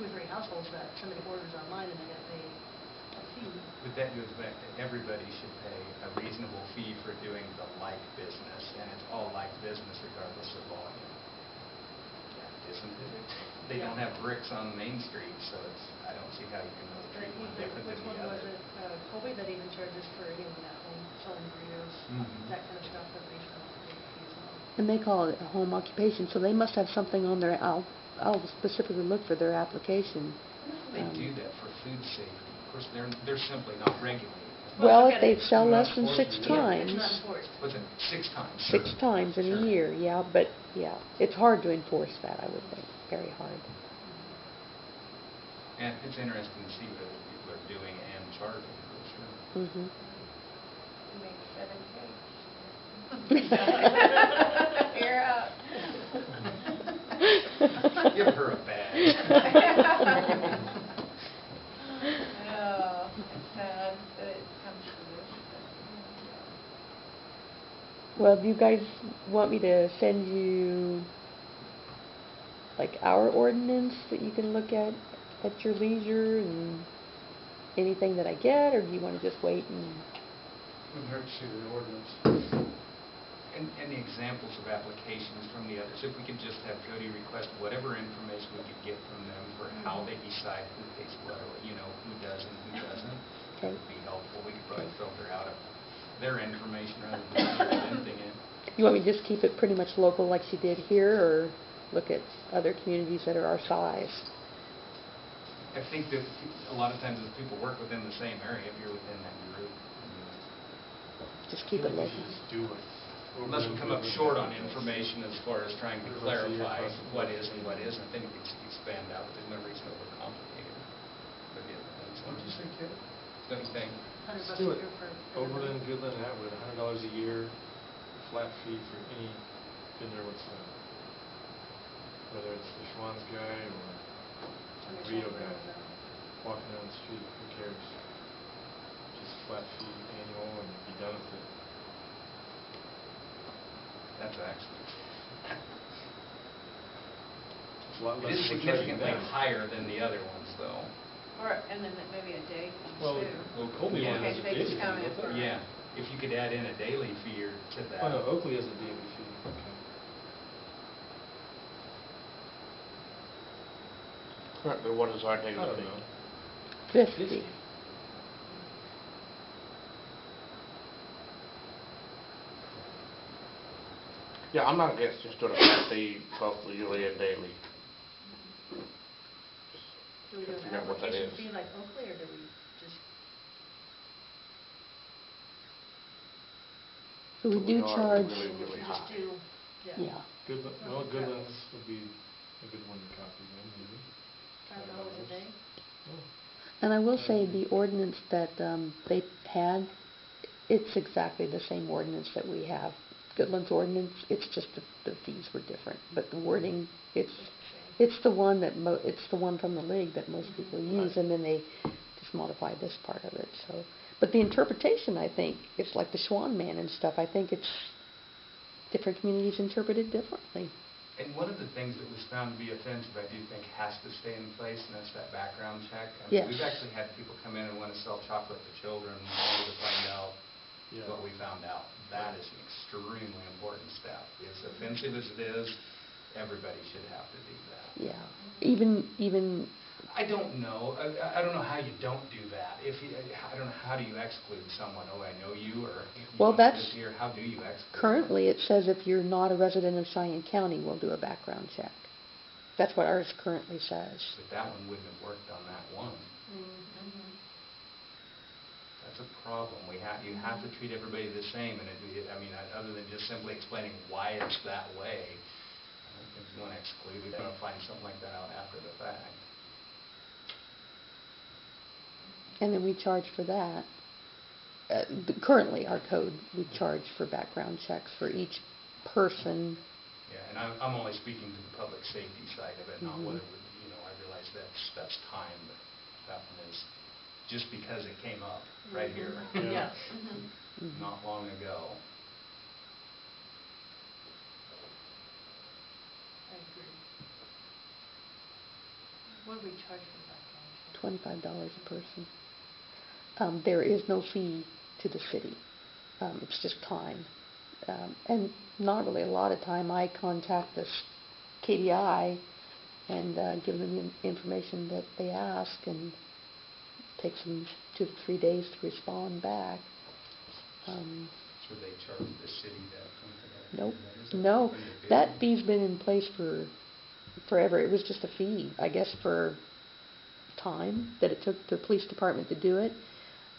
2 or 3 households that somebody orders online and they got to pay a fee. But that goes back to everybody should pay a reasonable fee for doing the like business, and it's all like business regardless of volume. Isn't it? They don't have bricks on Main Street, so I don't see how you can really treat one different than Which the one was other. it, Colby, that even charges for anyone at home selling burritos, that kind of stuff that they sell for big fees on. And they call it a home occupation, so they must have something on their. I'll specifically look for their application. They do that for food safety. Of course, they're simply not regulated. Well, look if at they it. sell Not less than enforced, 6 yeah. times. It's not enforced. Was it 6 times? 6 times in a year, yeah, but yeah, it's hard to enforce that, I would think, very hard. And it's interesting to see what other people are doing and charging, for sure. Mhm. We make 7K. You're out. Give her a badge. Oh, it's sad that it comes to this. Well, do you guys want me to send you, like, our ordinance that you can look at your leisure and anything that I get, or do you want to just wait and... Wouldn't hurt to see the ordinance. And the examples of applications from the others, if we could just have Jody request whatever information we could get from them for how they decide who pays what, or, who does and who doesn't, Okay. would be helpful. We could probably filter out of their information rather than filter anything in. You want me to just keep it pretty much local like she did here, or look at other communities that are our size? I think that a lot of times if people work within the same area, if you're within that group, Just keep it I feel like local. we should just do it. unless we come up short on information as far as trying to clarify what is and what isn't, then you can expand out, but there's no reason to overcomplicate it. But yeah, that's What did you say, Kit? don't you think? $100 Let's a do it. year for Overland, everybody. Goodland, Atwood, $100 a year, flat fee for any vendor whatsoever. Whether it's the Schwann's guy or Somebody burrito showing guy, them. walking down the street, who cares? Just flat fee annual and be done with it. That's excellent. It's a lot It less is than we're charging significantly them. higher than the other ones, though. Or, and then maybe a day fee Well, too. well, Colby Yeah. one has a In case they daily just come fee, in don't for- they? Yeah, if you could add in a daily fee or to that. Oh, no, Oakley has a daily fee, okay. Currently, what is our I daily don't fee? know. 50. Yeah, I'm not against just doing a flat fee, both yearly and daily. Do we do an Figure out what that application is. fee like Oakley, or do we just, So we do are charge, really, we really just high. do, yeah. Goodland, well, Goodlands would be a good one to copy then, maybe. $5 a day? Oh, And I will say the ordinance that they had, it's exactly the same ordinance that we have. Goodland's ordinance, it's just the fees were different, but the wording, it's the one that it's the one from the league that most people use, and then they just modify this part of it. So, but the interpretation, I think, it's like the Schwann man and stuff. I think it's different communities interpret it differently. And one of the things that was found to be offensive, I do think has to stay in place, and that's that background check. I mean, Yes. we've actually had people come in and want to sell chocolate to children, only to find out yeah. what we found out. That is an extremely important step. As offensive as it is, everybody should have to do that. Yeah, even I don't know. I don't know how you don't do that. I don't know, how do you exclude someone? Oh, I know you, or you Well, don't that's live here. How do you exclude currently it says if you're not a resident of Cheyenne County, we'll do a background check. That's what ours currently says. But that one wouldn't have worked on that one. Mm-hmm. That's a problem. You have to treat everybody the same, and other than just simply explaining why it's that way, I don't think you want to exclude it. You're going to find something like that out after the fact. And then we charge for that. Currently, our code, we charge for background checks for each person. Yeah, and I'm only speaking to the public safety side of it, not Mhm. whether, I realize that's time, but that one is just because it came up right here, Yeah. Mhm. not long ago. I agree. What do we charge for background check? $25 a person. There is no fee to the city. It's just time. And not really a lot of time. I contact this KDI and give them the information that they ask, and it takes them 2 to 3 days to respond back. So they charge the city that? Nope. Is it? No, When they bid? that fee's been in place for forever. It was just a fee, I guess, for time that it took the police department to do it.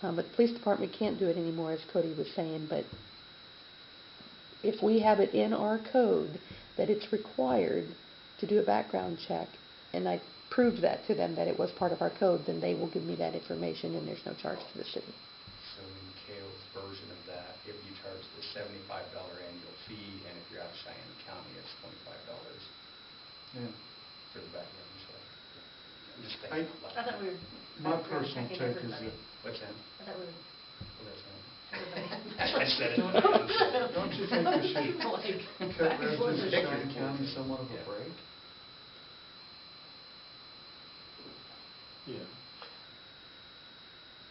But the police department can't do it anymore, as Cody was saying. But if we have it in our code that it's required to do a background check, and I proved that to them that it was part of our code, then they will give me that information, and there's no charge to the city. So in Kale's version of that, if you charge the $75 annual fee, and if you're out of Cheyenne County, it's $25 Yeah. for the background check. I'm just I thinking out I thought loud. we were My background personal checking take is everybody. that, What's that? I thought we were Well, that's not. everybody. I said it. I didn't say it. don't you think we should Like, cut residents of Pick your Cheyenne County poison. somewhat of a Yeah. break? Yeah.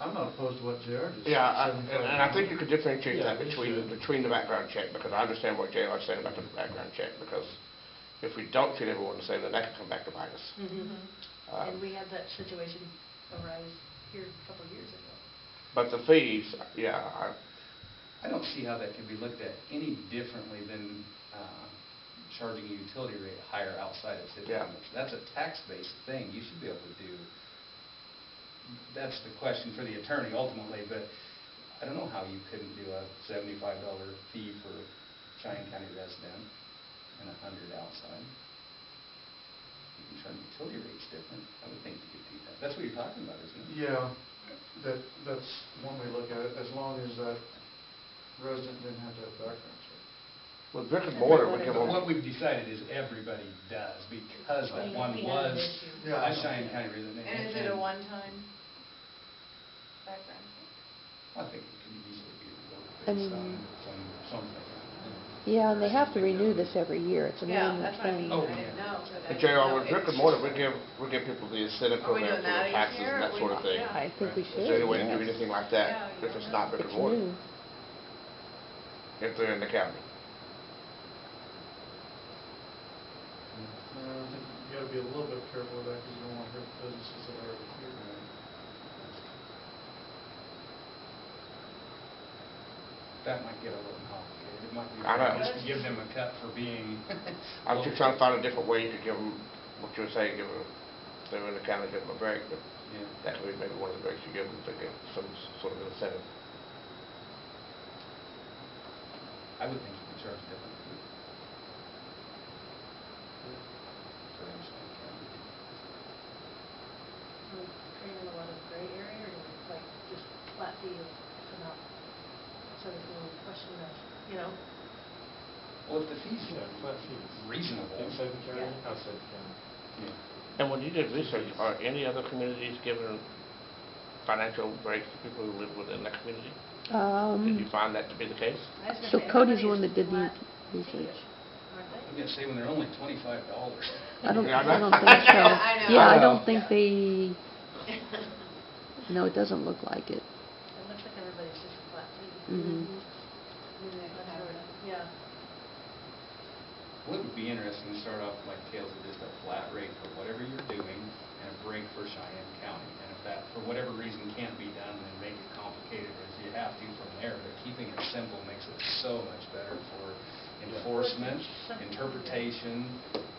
I'm not opposed to what JR just said. Yeah, and I think you could differentiate Yeah, that we between should. the background check, because I understand what JR is saying about the background check, because if we don't treat everyone the same, then that could come back to bite us. And we had that situation arise here a couple of years ago. But the fees, yeah, I don't see how that could be looked at any differently than charging a utility rate higher outside of city Yeah. limits. That's a tax-based thing. You should be able to do, that's the question for the attorney ultimately, but I don't know how you couldn't do a $75 fee for Cheyenne County resident and $100 outside. You can charge utility rates different. I would think you could do that. That's what you're talking about, isn't it? Yeah, that's one way to look at it, as long as that resident didn't have to have background check. With brick and mortar, we give But them, what we've decided is everybody does, because that one We was had an issue. Yeah, I a know. Cheyenne County resident. And is it a one-time background? I think it can easily be revoked I based mean- on something. Yeah, and they have to renew this every year. It's an Yeah, annual that's what I mean, thing. Oh, I didn't know. but JR, with brick and mortar, we give people the incentive Are we program doing for that their each taxes year, and or that we- sort of thing. yeah. I think we Is should. there any way to do yes. anything like that, Yeah, if it's not brick It's and mortar, new. if they're in the county? I think you gotta be a little bit careful with that, because you don't want to hurt businesses that are already here. That might get a little complicated. It might be I know. better just to give them a cut for being. I'm just trying to find a different way to give them, what you were saying, give them, if they're in the county, give them a break, but Yeah. that could be maybe one of the breaks you give them to get some sort of incentive. I would think you could charge differently. For them, Cheyenne County. We're creating a lot of gray area, or like just flat fee of X amount? So there's no question of, you know, Well, if the fees Yeah, flat fees. reasonable. Inside the county, Yeah. outside the county. Yeah. And when you did research, are any other communities giving financial breaks to people who live within that community? Did you find that to be the case? I was gonna So say, Cody's the everybody's one that did the flat research. fee-ish, aren't I'm they? gonna say when they're only $25. I don't, Yeah, I I know. don't think so. I know. Yeah, I I know. don't think they, no, it doesn't look like it. It looks like everybody's just a flat fee. Mhm. Yeah. Well, it would be interesting to start off like Tails with just a flat rate for whatever you're doing and a break for Cheyenne County. And if that, for whatever reason, can't be done, then make it complicated as you have to from there. But keeping it simple makes it so much better for enforcement, interpretation.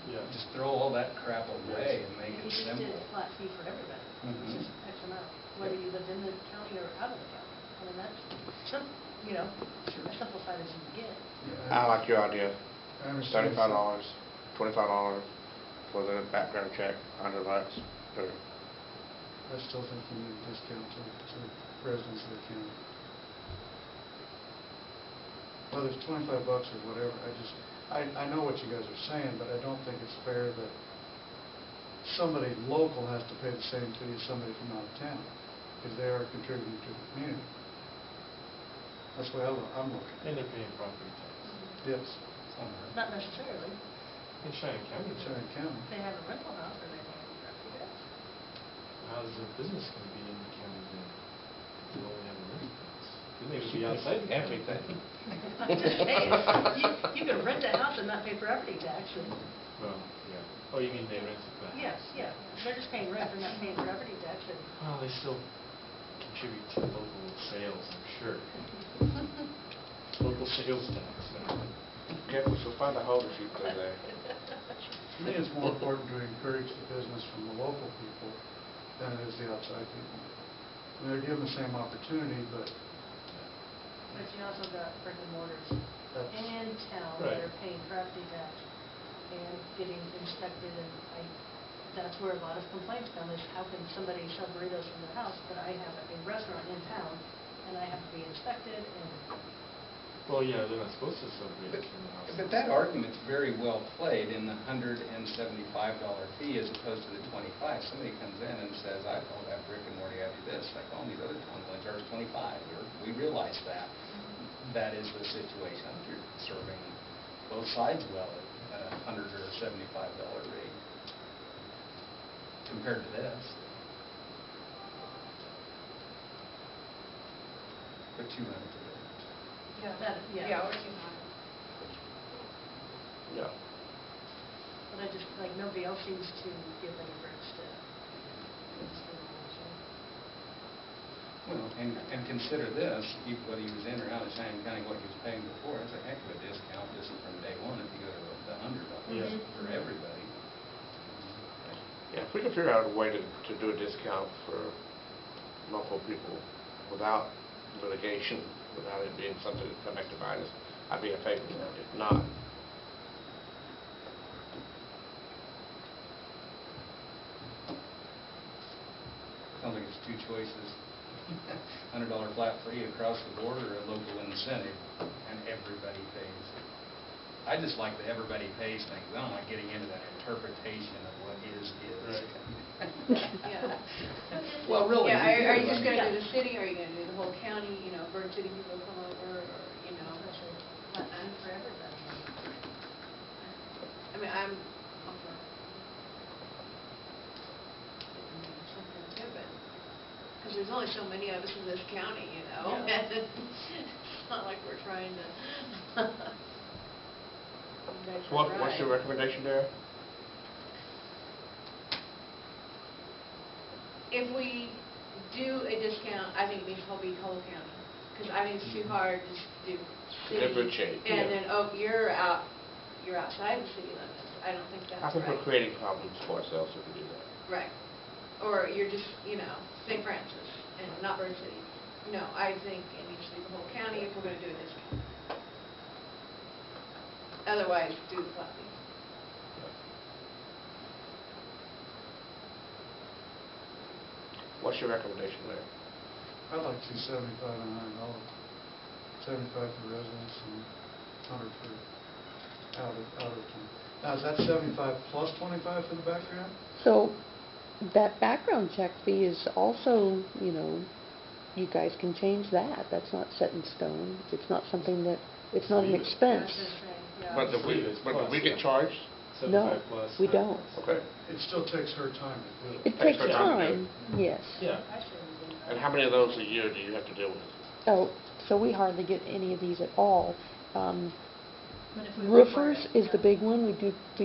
Yeah. Just throw all that crap away and make If it you just did simple. a flat fee for everybody, Mhm. it's just X amount, whether you lived in the county or out of the county. I mean, that's, you know, as simplified as you can get. I like your idea, I understand. $35, $25 for the background check, $100 per. I still think you need a discount to residents of the county. Whether it's $25 or whatever, I know what you guys are saying, but I don't think it's fair that somebody local has to pay the same fee as somebody from out of town, because they are contributing to the community. That's the way I'm looking. And they're paying property tax. Yes, Somewhere. Not necessarily. In Cheyenne County. Cheyenne County. If they have a rental house, or they pay property tax. How's their business gonna be in the county then? If they only have a rental house? Then they would be outside the county. Everything. I'm just saying, you can rent a house and not pay property tax. Well, yeah. Oh, you mean they rent it back? Yes, yeah, they're just paying rent, they're not paying property tax. Well, they still contribute to local sales, I'm sure. Local sales tax. Careful, she'll find a holder sheet in there. To me, it's more important to encourage the business from the local people than it is the outside people. I mean, they're given the same opportunity, but But you also got brick and mortars that's, in town that Right. are paying property tax and getting inspected, and that's where a lot of complaints come, is how can somebody sell burritos from their house, but I have a restaurant in town, and I have to be inspected, and Well, yeah, they're not supposed to celebrate it in the house. But that argument's very well played in the $175 fee as opposed to the 25. Somebody comes in and says, I don't have brick and mortar, I do this, like all these other towns only charge 25. We realize that. That is the situation. I think you're serving both sides well at a $100 or a $75 rate compared to this. But 200 to it. Yeah. Yeah, or 200. Yeah. but I just, like, nobody else seems to give any breaks to Well, and consider this, whether he was in or out of Cheyenne County, what he was paying before, it's a heck of a discount just from day one if you go to the $100 Yeah. for everybody. Yeah, if we can figure out a way to do a discount for local people without litigation, without it being something that come back to bite us, I'd be in favor of that. If not, Sounds like it's two choices. $100 flat fee across the border, a local incentive, and everybody pays. I just like the everybody pays thing. I don't like getting into that interpretation of what is. Yeah. Well, really. Yeah, we are do. you just I going mean, to do the city, or are you going to do the whole county, you know, Bird City people come over, or, you know? And for everybody. I mean, I'm for something different, because there's only so many of us in this county, you know? Yeah. And it's not like we're trying to. You guys are What's your right. recommendation there? If we do a discount, I think it needs to be whole county, because I think it's too hard to do city. Differentiate, And yeah. then, you're outside the city limits. I don't think that's I think right. we're creating problems for ourselves if we do that. Right. Or you're just, you know, St. Francis and not Bird City. No, I think it needs to be the whole county if we're going to do a discount. Otherwise, do the flat fee. What's your recommendation there? I'd like to see $75 and $100. 75 for residents and 100 for out of town. Now, is that 75 plus 25 for the background? So that background check fee is also, you know, you guys can change that. That's not set in stone. It's not something that, it's not an Leave it. expense. But do we get charged? No, 75 plus. we don't. Okay. It still takes her time to do it. It takes Takes her time to do time, yes. Yeah. And how many of those a year do you have to deal with? Oh, so we hardly get any of these at all. But if we require Roofers it, is the yeah. big one. We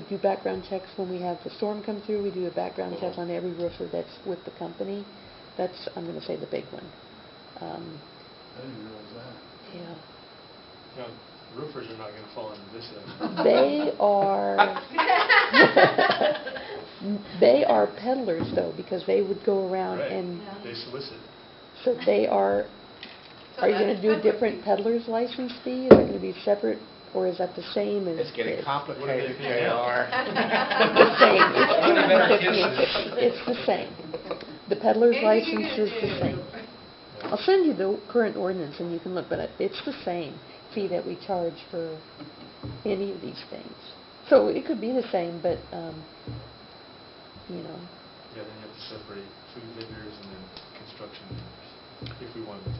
do background checks when we have the storm come through. We do a background check Mhm. on every roofer that's with the company. That's, I'm going to say, the big one. I didn't realize that. Yeah. Now, roofers are not going to fall into this. They are peddlers, though, because they would go around Right. and, Yeah. They solicit. so they are you going to do a that's different peddler's license fee? Is it going to be separate, or is that the same as It's getting this? complicated, What do they pay JR. The same. It's It's the same. The peddler's Anything license you is the do. same. I'll send you the current ordinance and you can look, but it's the same fee that we charge for any of these things. So it could be the same, but, you know, Yeah, then you have to separate food vendors and then construction vendors, if we wanted to.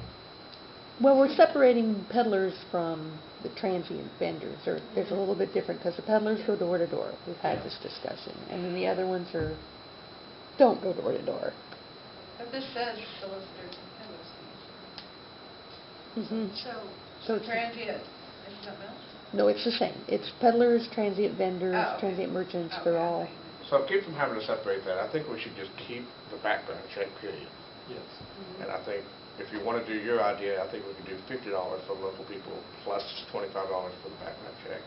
well, we're separating peddlers from the transient vendors. There's a little bit different, because the peddlers go door to door. We've had this discussion. And then the other ones don't go door to door. But this says solicitors and peddlers fees. Mhm. So, So it's, Transient, is something else? no, it's the same. It's peddlers, transient vendors, Oh, okay. transient merchants, Okay, they're I all, think. So keep from having to separate that. I think we should just keep the background check period. Yes. And I think if you want to do your idea, I think we can do $50 for local people plus $25 for the background check,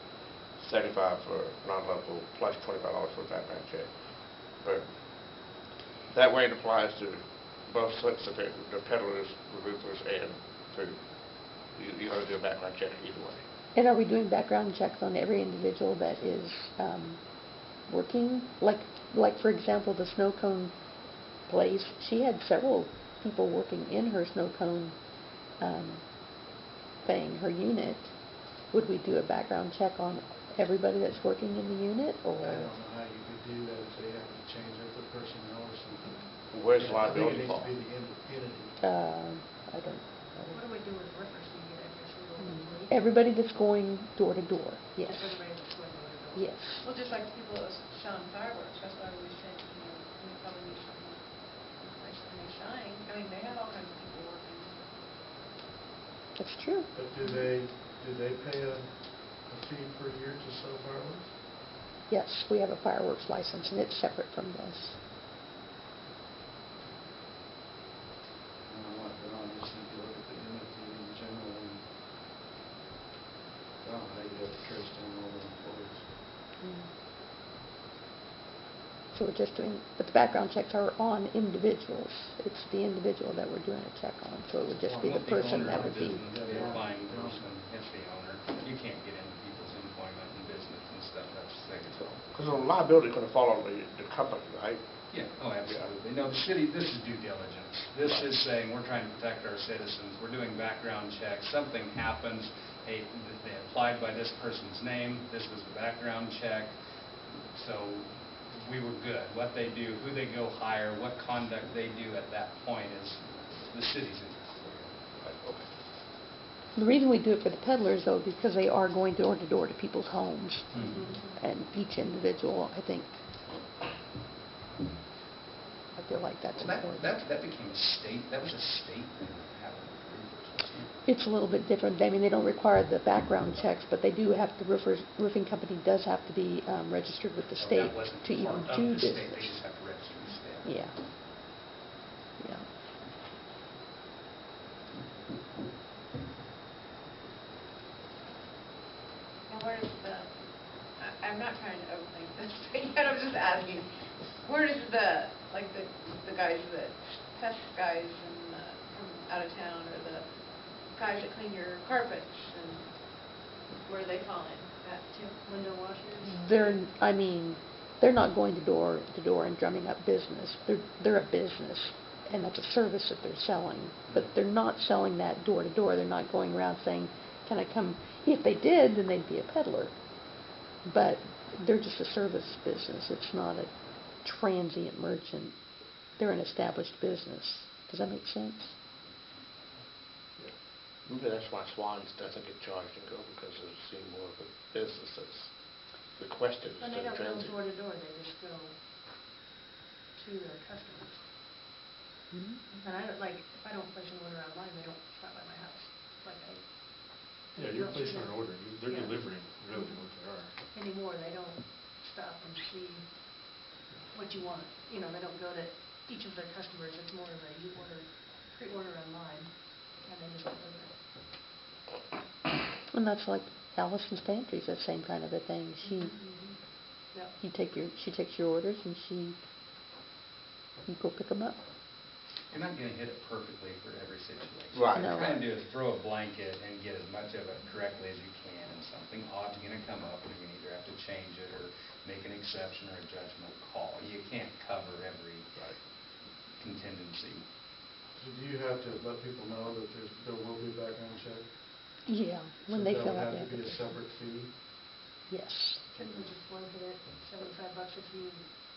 75 for non-local plus $25 for the background check. But that way it applies to both sets of people, the peddlers, the roofers, and food. You ought to do a background check either way. and are we doing background checks on every individual that is working? Like, for example, the snow cone place, she had several people working in her snow cone thing, her unit. Would we do a background check on everybody that's working in the unit, or? I don't know how you could do that if they happen to change out their personnel or something. Where's the I think liability it needs fall? to be the entity. I don't what know. do we do with roofers? Do you get every single employee? Everybody that's going door to door, yes. Just everybody that's going door to door? Yes. Well, just like the people that was selling fireworks, that's why we said, you know, we probably need something nice when they shine. I mean, they have all kinds of people working. That's true. But do they pay a fee per year to sell fireworks? Yes, we have a fireworks license, and it's separate from this. I don't know, but I just think you look at the entity in general and, I don't know how you have to trace down all the employees. So we're just doing, but the background checks are on individuals. It's the individual that we're doing a check on, so it would just be the person that would be. The applying person, it's the owner. You can't get into people's employment and business and stuff, that's second. Because the liability is going to fall on the company, right? Yeah, oh, absolutely. No, the city, this is due diligence. This is saying, we're trying to protect our citizens, we're doing background checks, something happens, hey, they applied by this person's name, this was the background check, so we were good. What they do, who they go hire, what conduct they do at that point is the city's interest. Right, okay. The reason we do it for the peddlers, though, because they are going door to door to people's homes, and each individual, I think, I feel like that's Well, important. that became a state, that was a state thing that happened with roofers, wasn't it? It's a little bit different. I mean, they don't require the background checks, but they do have, the roofing company does have to be registered with the So state that wasn't to even part of do the state, they business. just have to register with the state. Yeah. Yeah. And where does I'm not trying to overthink this, but I'm just asking, where does the guys that, pest guys from out of town, or the guys that clean your carpets, and where do they fall in? That too? Window washers? They're not going door to door and drumming up business. They're a business, and that's a service that they're selling. But they're not selling that door to door. They're not going around saying, can I come? If they did, then they'd be a peddler. But they're just a service business. It's not a transient merchant. They're an established business. Does that make sense? Maybe that's why Swans doesn't get charged and go, because they seem more of a business that's requested And they instead of don't go transit. door to door, they just go to their customers. And I don't, like, if I don't place an order online, they don't stop by my house. Like, Yeah, you're don't see placing an them. order, they're Yeah. delivering really what they are. Anymore, they don't stop and see what you want. You know, they don't go to each of their customers, it's more of a, you pre-order online, and they just deliver it. And that's like Allison's Pantry's that same kind of a thing. Yep. She takes your orders and you go pick them up. You're not going to hit it perfectly for every situation. Right. No. What you're trying to do is throw a blanket and get as much of it correctly as you can, and something odd's going to come up, and you're going to either have to change it or make an exception or a judgment call. You can't cover every contingency. So do you have to let people know that there will be a background check? Yeah, when they fill out So that would have to be a the separate fee? Yes. Couldn't we just blanket it, $75 if you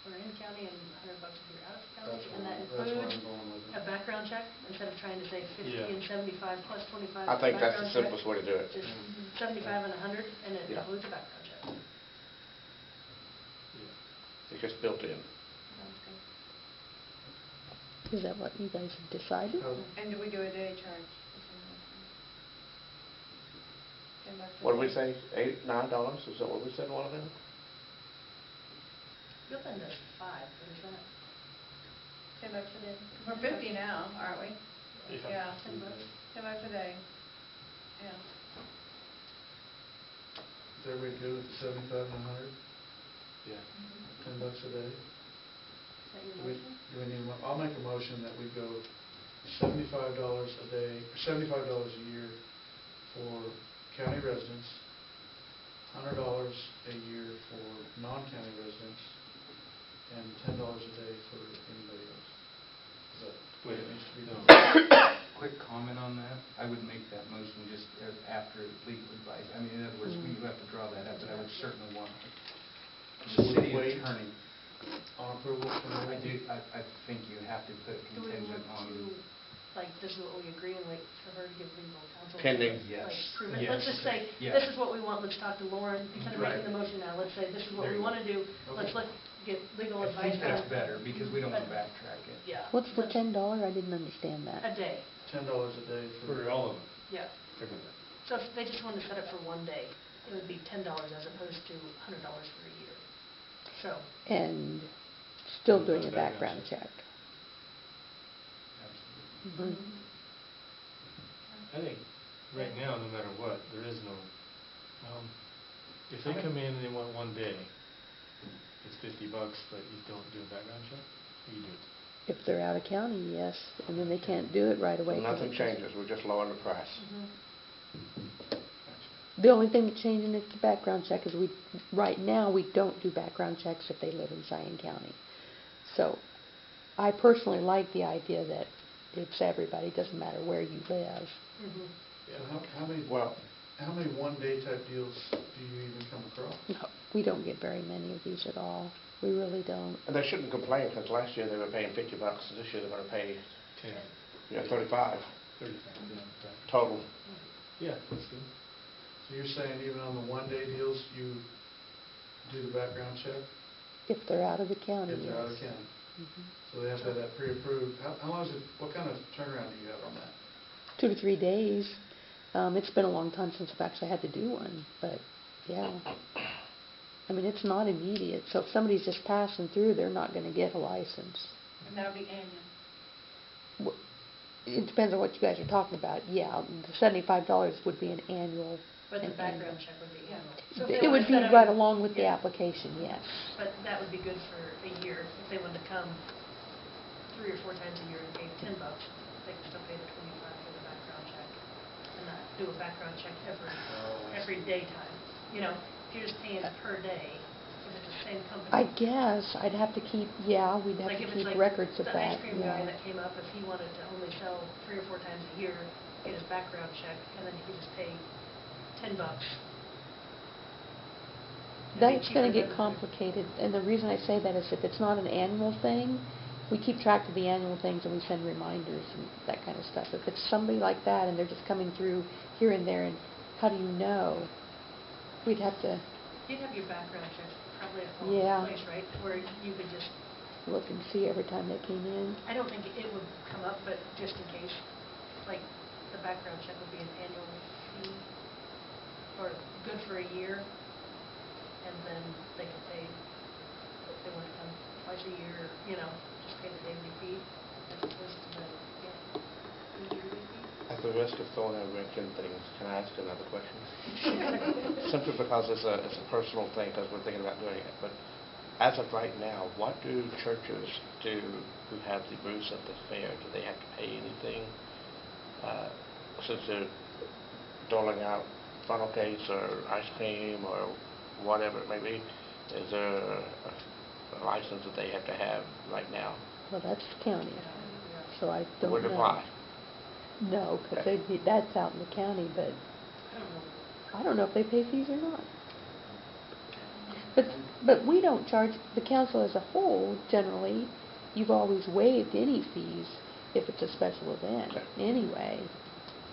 are in county and $100 if you're out of county? And that That's where includes I'm going with it. a background check, instead of trying to say 50 Yeah. and 75 plus 25 I think that's the background check? simplest way to do it. Just 75 and 100, and it Yeah. includes a background check. It gets built in. Sounds good. Is that what you guys have decided? And do we do a day charge? What did we say, $8, $9? Is that what we said a while ago? You'll send us 5, what is that? $10 a day. We're 50 now, aren't we? Yeah. $10. $10 a day. Yeah. Is everybody good with the 75 and 100? Yeah. $10 a day? Is that your Do we motion? need, I'll make a motion that we go $75 a day, or $75 a year for county residents, $100 a year for non-county residents, and $10 a day for anybody else. Is that the way it needs to be done? Quick comment on that. I would make that motion just after legal advice. I mean, in other words, we have to draw that up, but I would certainly want the Would city wait attorney. On approval from I the... I think you have to put Do we contingent want on. to, like, this is what we agree, and wait for her to give legal counsel? Pending. Yes. Like, prove it. Yes. Let's just say, Yes. this is what we want, let's talk to Lauren, instead of making the motion now, let's say, this is what There we you go. want to do, let's get legal I advice. think that's on- better, because we don't want to backtrack it. Yeah. What's for $10? I didn't understand A that. day, $10 a day For all of them. yeah. Everything. So if they just wanted to set it for one day, it would be $10 as opposed to $100 for a year. So, And still Plus doing a background background check. Absolutely. Mhm. I think right now, no matter what, there is no, if they come in and they want one day, it's $50, but you don't do a background check, or you do it. If they're out of county, yes, and then they can't do it right away. 'cause Nothing it's- changes, we're just lowering the price. The only thing that's changing is the background check is right now, we don't do background checks if they live in Cheyenne County. So I personally like the idea that it's everybody, doesn't matter where you live. Mhm. So Well, how many one-day type deals do you even come across? No, we don't get very many of these at all. We really don't. and they shouldn't complain, because last year they were paying $50, and this year they're gonna pay, 10, 35 35, yeah, right. total. Yeah, that's good. So you're saying even on the one-day deals, you do the background check If they're out of the county, if they're out of yes. county? Mhm. So they have to have that pre-approved. How long is it, what kind of turnaround do you have on that? 2 to 3 days. It's been a long time since I've actually had to do one, but yeah. I mean, it's not immediate, so if somebody's just passing through, they're not going to get a license. And that'll be annual. It depends on what you guys are talking about. Yeah, the $75 would be an annual. But the an background annual. check would be Yeah. annual. So if It they would wanna be set up right a- along with the yeah. application, yes. But that would be good for a year. If they wanted to come 3 or 4 times a year and pay $10, they could still pay the 25 for the background check and not do a background check every daytime. You know, if you're just paying per day, if it's the same company. I guess I'd have to keep, yeah, we'd have Like to if it's keep like records of the that. ice cream guy Yeah. that came up, if he wanted to only sell 3 or 4 times a year, get his background check, and then he could just pay $10. It'd be That's going to cheaper get than- complicated, and the reason I say that is if it's not an annual thing, we keep track of the annual things and we send reminders and that kind of stuff. If it's somebody like that and they're just coming through here and there, and how do you know? We'd have to You'd have your background check probably at Yeah. home place, right? Where you could just, look and see every time they came in. I don't think it would come up, but just in case, like, the background check would be an annual fee, or good for a year, and then they could pay, if they want to come twice a year, you know, just pay the daily fee, as opposed to the yearly fee. At the risk of throwing a wrench in things, can I ask another question? Simply because it's a personal thing, because we're thinking about doing it. But as of right now, what do churches do who have the booths at the fair? Do they have to pay anything? Since they're doling out funnel cakes or ice cream or whatever it may be, is there a license that they have to have right now? Well, that's the county, Yeah. so I don't know. Would apply? No, because that's out in the county, but I don't know. I don't know if they pay fees or not. But we don't charge, the council as a whole, generally, you've always waived any fees if it's a special event Okay. anyway.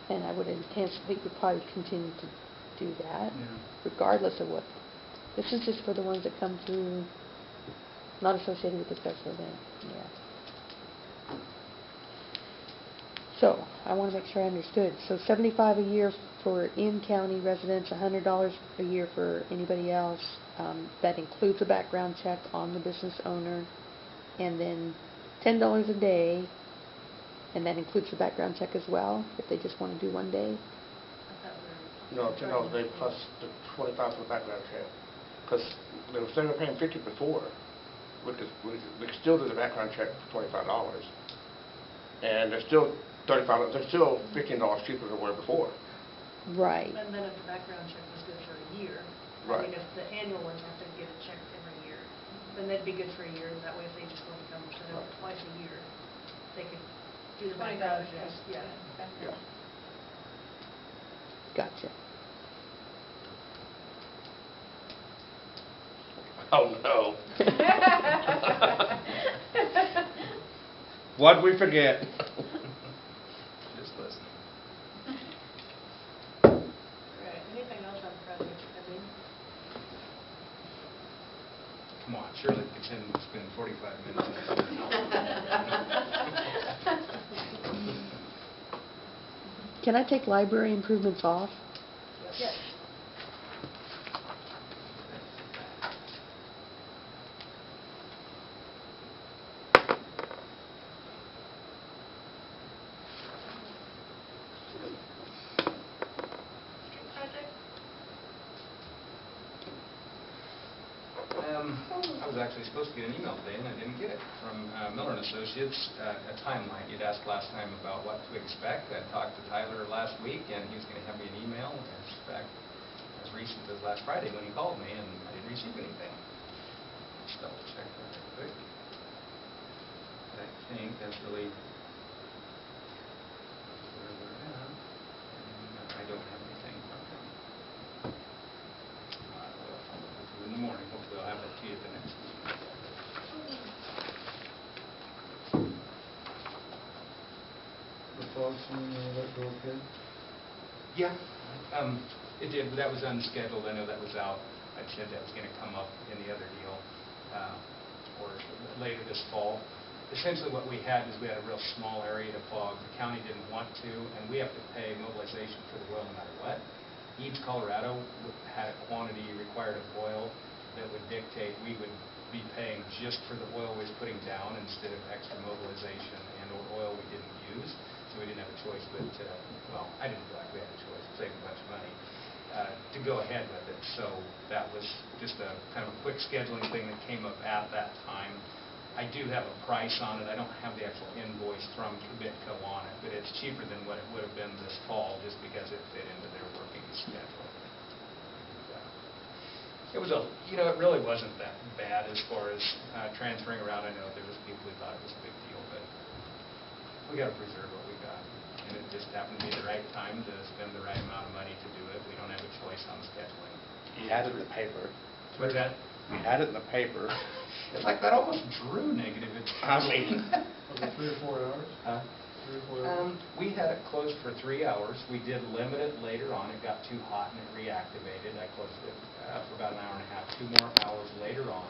And I would anticipate we'd probably continue to do that, Yeah. regardless of what. This is just for the ones that come through, not associated with the special event, yeah. So, I want to make sure I understood. So $75 a year for in-county residents, $100 a year for anybody else. That includes a background check on the business owner. And then $10 a day, and that includes the background check as well, if they just want to do one day. I thought we No, were $10 a day plus the 25 for the background check. Because if they were paying $50 before, we could still do the background check for $25. And they're still $35, they're still $15 cheaper than they were before. Right. And then if the background check was good for a year, I Right. mean, if the annual ones have to get it checked every year, then that'd be good for a year, and that way if they just want to come set up twice a year, they could do the background $20 check. just, Yeah. Yeah. Gotcha. Oh, no. What'd we forget? Just listen. Right. Anything else on project spending? Come on, surely we can spend 45 minutes on something. Can I take library improvements off? Yes. Street project? I was actually supposed to get an email today, and I didn't get it, from Miller & Associates, a timeline. You'd asked last time about what to expect. I talked to Tyler last week, and he was going to have me an email, as back as recent as last Friday when he called me, and I didn't receive anything. Just double check that real quick. Thanks. think that's really where we're at. And I don't have anything from them. Well, I'll go through in the morning. Hopefully I'll have that to you at the next meeting. The fog swing, that go okay? Yeah, it did, but that was unscheduled. I know that was out. I said that was going to come up in the other deal, or later this fall. Essentially what we had is we had a real small area to fog. The county didn't want to, and we have to pay mobilization for the oil no matter what. Eads, Colorado had a quantity required of oil that would dictate we would be paying just for the oil we was putting down instead of extra mobilization and or oil we didn't use. So we didn't have a choice but to, well, I didn't feel like we had a choice, saving a bunch of money, to go ahead with it. So that was just a kind of a quick scheduling thing that came up at that time. I do have a price on it. I don't have the actual invoice from Kibitco on it, but it's cheaper than what it would have been this fall just because it fit into their working schedule. It was it really wasn't that bad as far as transferring around. I know there was people who thought it was a big deal, but we got to preserve what we got. And it just happened to be the right time to spend the right amount of money to do it. We don't have a choice on scheduling. You had it in the paper. What's that? You had it in the paper. It's like that almost drew negative. I mean. Was it 3 or 4 hours? 3 or 4 hours? We had it closed for 3 hours. We did limit it later on. It got too hot and it reactivated. I closed it for about an hour and a half. 2 more hours later on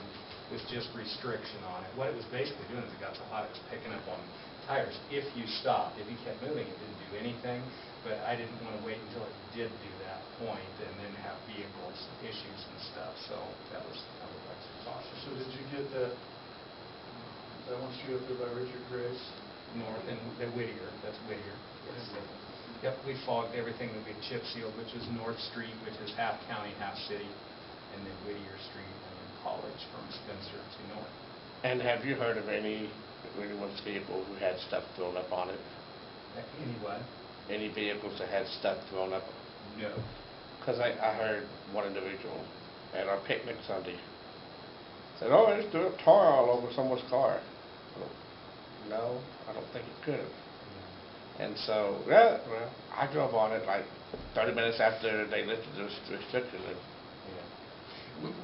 with just restriction on it. What it was basically doing is it got so hot it was picking up on tires. If you stopped, if you kept moving, it didn't do anything. But I didn't want to wait until it did do that point and then have vehicles issues and stuff. So that was extra cautious. So did you get that one street up there by Richard Grace? North and Whittier, that's Whittier. Yes. Yep, we fogged everything that we chip sealed, which is North Street, which is half county, half city, and then Whittier Street and then College from Spencer to North. And have you heard of anyone's vehicle who had stuff thrown up on it? Any what? Any vehicles that had stuff thrown up? No. Because I heard one individual at our picnic Sunday said, "Oh, I just threw a tar all over someone's car." Well, no, I don't think it could have. And so, yeah, well, I drove on it like 30 minutes after they lifted the restriction.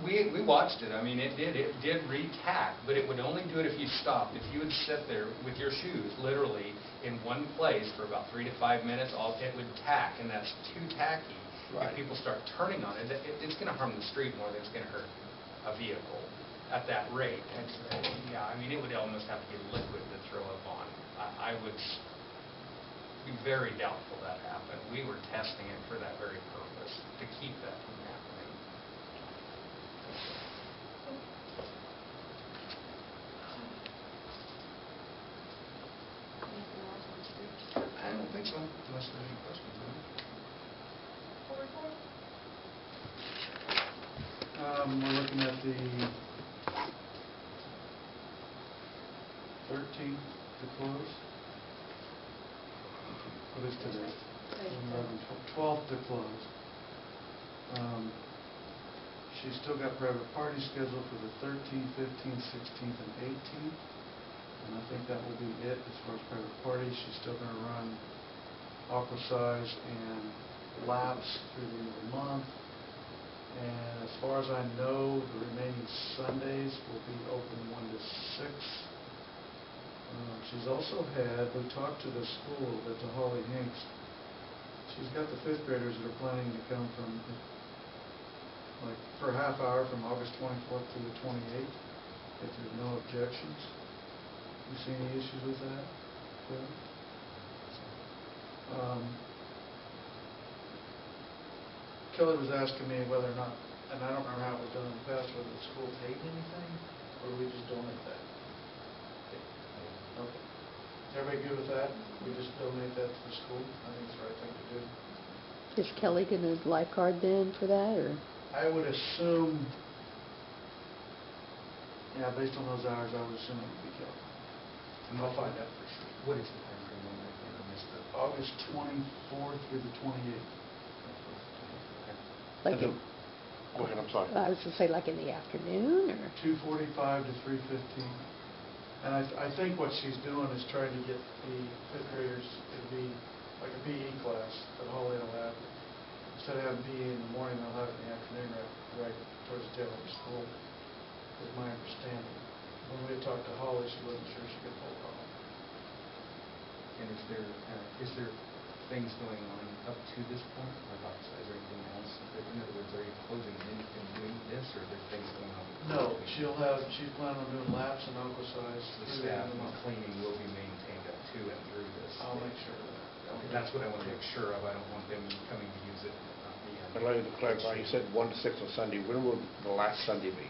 We watched it. I mean, it did re-tack, but it would only do it if you stopped. If you would sit there with your shoes literally in one place for about 3 to 5 minutes, it would tack, and that's too tacky. Right. If people start turning on it, it's going to harm the street more than it's going to hurt a vehicle at that rate. And so, yeah, I mean, it would almost have to be liquid to throw up on. I would be very doubtful that happened. We were testing it for that very purpose, to keep that from happening. Anything else on streets? I don't think so, unless there are any questions. We're looking at the 13th to close. What is today? 12th to close. She's still got private parties scheduled for the 13th, 15th, 16th, and 18th. And I think that will be it as far as private parties. She's still going to run aquasize and laps through the end of the month. And as far as I know, the remaining Sundays will be open 1 to 6. She's also we talked to the school, to Holly Hinks. She's got the 5th graders that are planning to come from, like, for a half hour from August 24th through the 28th, if there's no objections. You see any issues with that? Phil? Kelly was asking me whether or not, and I don't remember how it was done in the past, whether the school paid anything, or do we just donate that? Okay. Everybody good with that? We just donate that to the school? I think it's the right thing to do. Is Kelly going to lifeguard then for that, or? I would assume, yeah, based on those hours, I would assume it would be Kelly. And I'll find out for sure. What is the time frame on that? I missed it. August 24th through the 28th. Like Go ahead, I'm sorry. I was going to say like in the afternoon, or? 2:45 to 3:15. And I think what she's doing is trying to get the fifth graders to be like a PE class that Holly will have. Instead of having PE in the morning, they'll have it in the afternoon right towards the tail of the school, is my understanding. When we had talked to Holly, she wasn't sure she could pull it off. And is there things going on up to this point, like outside or anything else? In other words, are you closing in and doing this, or are there things going on? No, she's planning on doing laps and aqua size. The staff and cleaning will be maintained up to and through this. I'll make sure of that. Okay, that's what I want to make sure of. I don't want them coming to use it and it not be. But let me clarify, you said 1 to 6 on Sunday. When will the last Sunday be?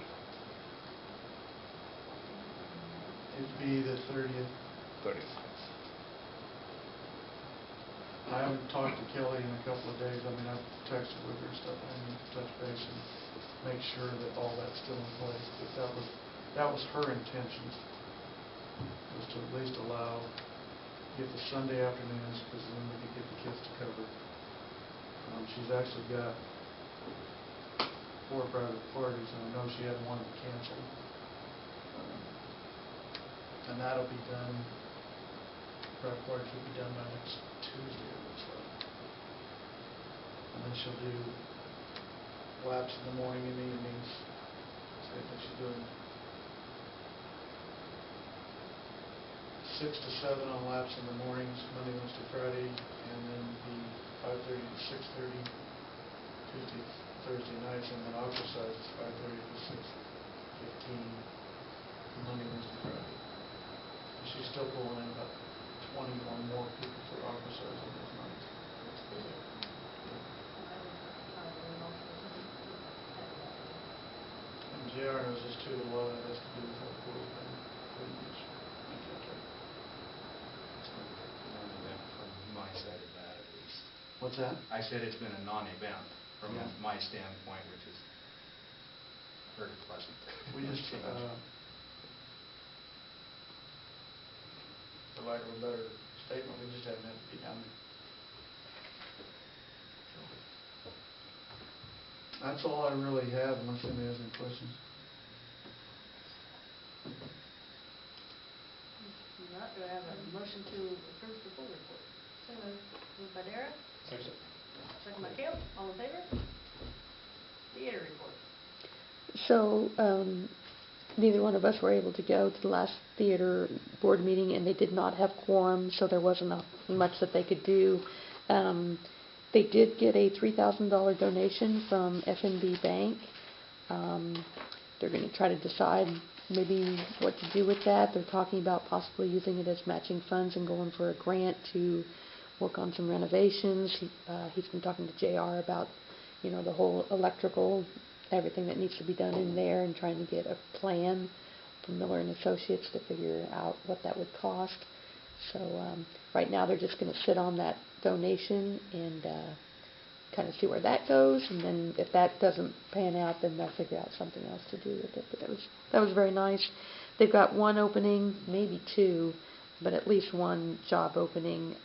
It'd be the 30th. 30th. I haven't talked to Kelly in a couple of days. I mean, I've texted with her and stuff. I need to touch base and make sure that all that's still in place. But that was her intention, was to at least get the Sunday afternoons, because then we could get the kids to cover. She's actually got 4 private parties, and I know she had one canceled. And that'll be done, private parties will be done by next Tuesday, it looks like. And then she'll do laps in the morning and evenings. So I think she's doing 6 to 7 on laps in the mornings, Monday, Wednesday, Friday, and then the 5:30 to 6:30 Tuesday, Thursday nights, and then aqua size is 5:30 to 6:15 Monday, Wednesday, Friday. She's still pulling in about 20 or more people for aqua size on those nights. And JR knows this too, a lot of that has to do with how poor we've been pretty much. From my side of that, at least. What's that? I said it's been a non-event from Yeah. my standpoint, which is very pleasant. We just, for lack of a better statement, we just haven't had to be down there. That's all I really have, unless anybody has any questions. Not, do I have a motion to approve the full report? So moved by Dara, second by Kale, all in favor? Theater report. So, neither one of us were able to go to the last theater board meeting, and they did not have quorum, so there wasn't much that they could do. They did get a $3,000 donation from FNB Bank. They're going to try to decide maybe what to do with that. They're talking about possibly using it as matching funds and going for a grant to work on some renovations. He's been talking to JR about, the whole electrical, everything that needs to be done in there, and trying to get a plan from Miller and Associates to figure out what that would cost. So right now they're just going to sit on that donation and kind of see where that goes, and then if that doesn't pan out, then they'll figure out something else to do with it. But that was very nice. They've got one opening, maybe 2, but at least one job opening,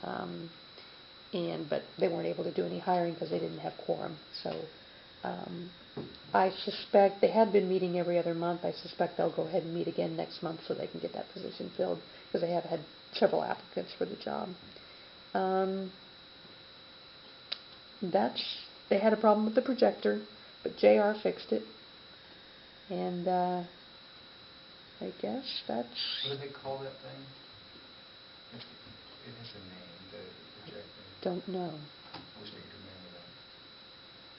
but they weren't able to do any hiring because they didn't have quorum. So I suspect they had been meeting every other month. I suspect they'll go ahead and meet again next month so they can get that position filled, because they have had several applicants for the job. They had a problem with the projector, but JR fixed it. And I guess that's... What do they call that thing? It has a name, the projector. Don't know. I wish I could remember that.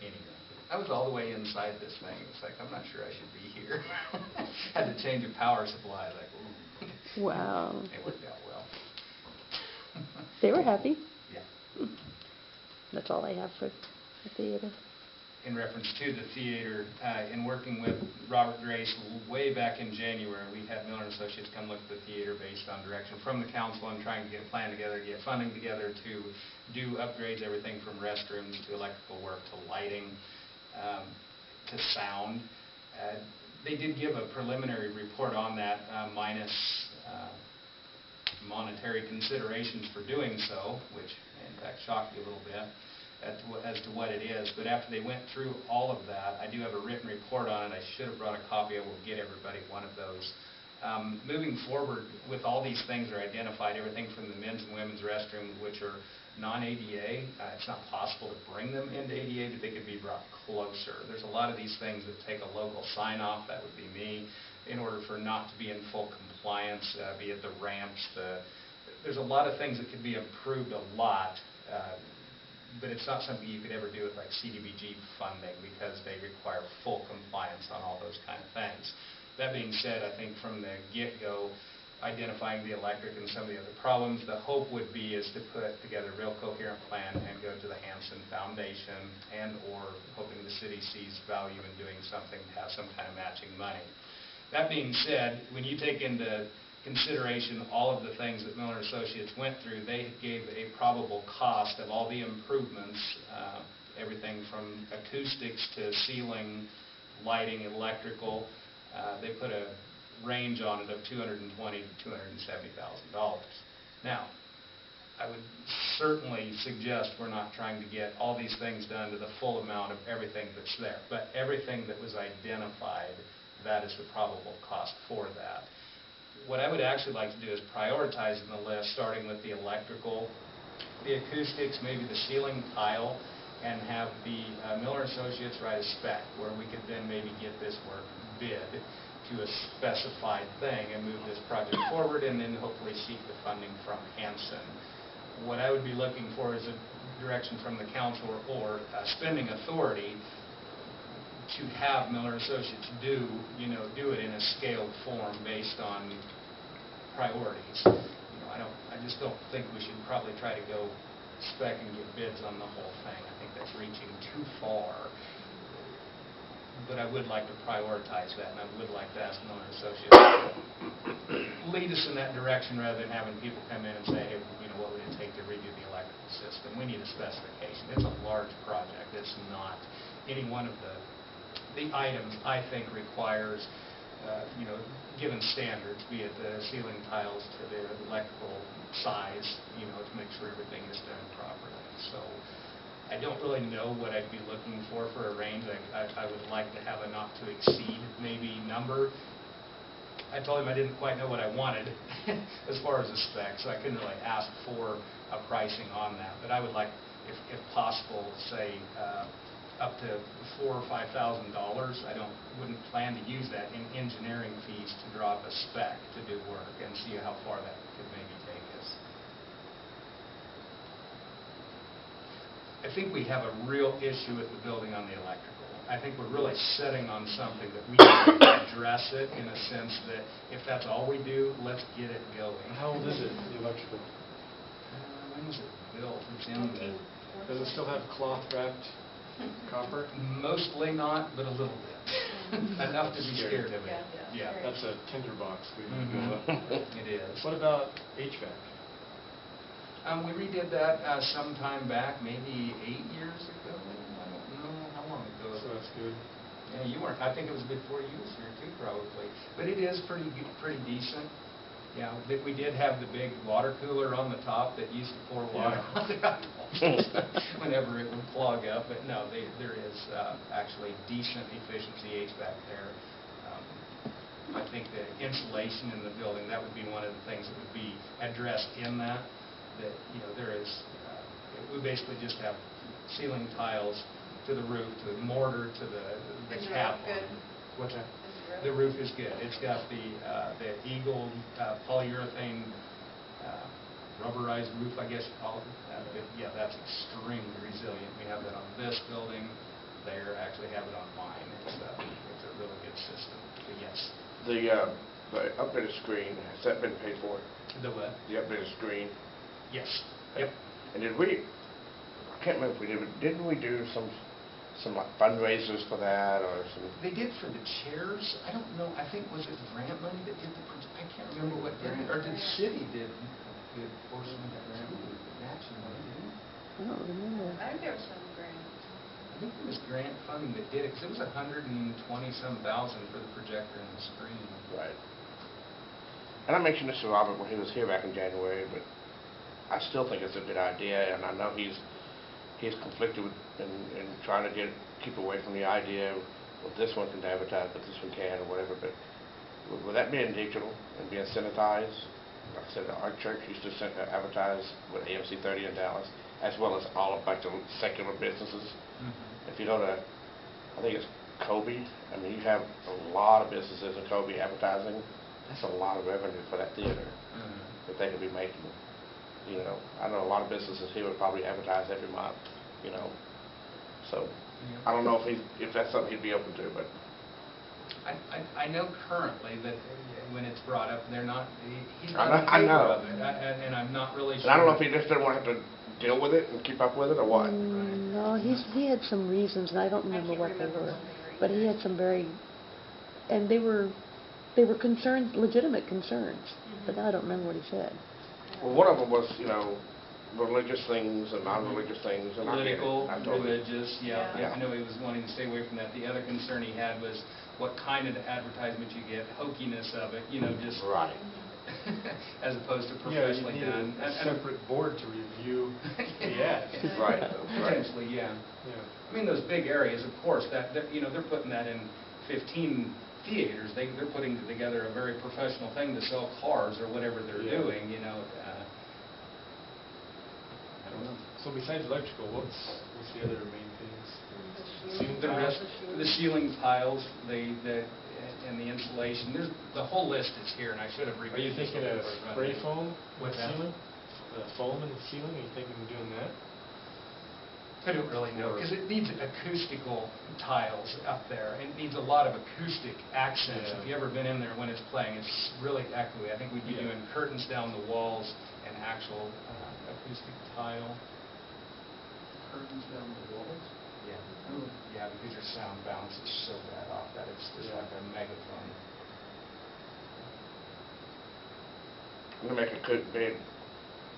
Anyway, I was all the way inside this thing. It's like, I'm not sure I should be here. Had to change a power supply, like, ooh. Wow. It worked out well. They were happy. Yeah. That's all I have for the theater. In reference to the theater, in working with Robert Grace way back in January, we had Miller and Associates come look at the theater based on direction from the council and trying to get a plan together, get funding together to do upgrades, everything from restrooms to electrical work to lighting to sound. They did give a preliminary report on that, minus monetary considerations for doing so, which in fact shocked you a little bit as to what it is. But after they went through all of that, I do have a written report on it. I should have brought a copy. I will get everybody one of those. Moving forward with all these things that are identified, everything from the men's and women's restroom, which are non-ADA, it's not possible to bring them into ADA, but they could be brought closer. There's a lot of these things that take a local sign-off, that would be me, in order for not to be in full compliance, be it the ramps, there's a lot of things that could be improved a lot, but it's not something you could ever do with like CDBG funding because they require full compliance on all those kind of things. That being said, I think from the get-go, identifying the electric and some of the other problems, the hope would be is to put together a real coherent plan and go to the Hanson Foundation and or hoping the city sees value in doing something to have some kind of matching money. That being said, when you take into consideration all of the things that Miller Associates went through, they gave a probable cost of all the improvements, everything from acoustics to ceiling, lighting, electrical. They put a range on it of $220,000 to $270,000. Now, I would certainly suggest we're not trying to get all these things done to the full amount of everything that's there, but everything that was identified, that is the probable cost for that. What I would actually like to do is prioritize in the list, starting with the electrical, the acoustics, maybe the ceiling tile, and have the Miller Associates write a spec where we could then maybe get this work bid to a specified thing and move this project forward and then hopefully seek the funding from Hanson. What I would be looking for is a direction from the council or spending authority to have Miller Associates do it in a scaled form based on priorities. I just don't think we should probably try to go spec and get bids on the whole thing. I think that's reaching too far. But I would like to prioritize that, and I would like to ask Miller Associates to lead us in that direction rather than having people come in and say, hey, what would it take to redo the electrical system? We need a specification. It's a large project. It's not any one of the items I think requires, given standards, be it the ceiling tiles to the electrical size, to make sure everything is done properly. So I don't really know what I'd be looking for a range. I would like to have a not to exceed maybe number. I told him I didn't quite know what I wanted as far as the spec, so I couldn't really ask for a pricing on that. But I would like, if possible, say up to $4,000 or $5,000. I wouldn't plan to use that in engineering fees to draw up a spec to do work and see how far that could maybe take us. I think we have a real issue with the building on the electrical. I think we're really setting on something that we need to address it in a sense that if that's all we do, let's get it going. How old is it, the electrical? When was it built? It's in the... Does it still have cloth-wrapped copper? Mostly not, but a little bit. Enough to be scared of it. Yeah. That's a tinderbox. It is. What about HVAC? We redid that sometime back, maybe 8 years ago. I don't know how long ago. So that's good. Yeah, you weren't. I think it was before you was here too, probably. But it is pretty decent. Yeah, we did have the big water cooler on the top that used to pour water on the whenever it would clog up. But no, there is actually decent efficiency HVAC there. I think the insulation in the building, that would be one of the things that would be addressed in that. That there is, we basically just have ceiling tiles to the roof, to the mortar, to the cap. Good. What's that? The roof is good. It's got the Eagle polyurethane rubberized roof, I guess you call it. Yeah, that's extremely resilient. We have that on this building. They actually have it on mine. It's a really good system. But yes. The updated screen, has that been paid for? The what? The updated screen? Yes. Yep. And I can't remember if we did, but didn't we do some like fundraisers for that or some? They did for the chairs. I don't know. I think, was it grant money that did the, I can't remember what did it, or did the city did a good portion of that grant matching money, didn't it? I don't remember. I think there was some grants. I think it was grant funding that did it, because it was $120-some thousand for the projector and the screen. Right. And I mentioned this to Robert when he was here back in January, but I still think it's a good idea, and I know he's conflicted with and trying to keep away from the idea of, well, this one can advertise, but this one can, or whatever. But with that being digital and being sanitized, like I said, our church used to advertise with AMC 30 in Dallas, as well as all of like the secular businesses. If you go to, I think it's Kobe, I mean, you have a lot of businesses in Kobe advertising. That's a lot of revenue for that theater that they could be making. You know, I know a lot of businesses here would probably advertise every month, you know. So, I don't know if that's something he'd be open to, but. I know currently that when it's brought up, they're not, he's I not know- I in favor know. of it, and I'm not really sure. And I don't know if he just didn't want to have to deal with it and keep up with it or what. No, he had some reasons, and I don't remember what they were. But he had some very, and they were concerns, legitimate concerns. But now I don't remember what he said. Well, one of them was, you know, religious things and non-religious things. And Political, I totally- religious, yeah. Yeah. I know he was wanting to stay away from that. The other concern he had was what kind of advertisement you get, hokiness of it, you know, just Right. as opposed to Yeah, you professionally need done. a separate board to review the ads. Right. Potentially, yeah. Yeah. I mean, those big areas, of course, you know, they're putting that in 15 theaters. They're putting together a very professional thing to sell cars or whatever they're Yeah. doing, you know. I don't know. So besides electrical, what's the other main things? The rest, the ceiling tiles, and the insulation, the whole list is here, and I should have Are you reviewed this. thinking of before I run spray it. foam in What's the that? ceiling? Foam in the ceiling, are you thinking of doing that? I don't really know, because it needs acoustical tiles up there. It needs a lot of acoustic accents. Yeah. If you've ever been in there when it's playing, it's really echoey. I think we'd be Yeah. doing curtains down the walls and actual acoustic tile. Curtains down the walls? Yeah. Yeah, because your sound bounces so bad off that it's just Yeah. like a megaphone. I'm gonna make a good big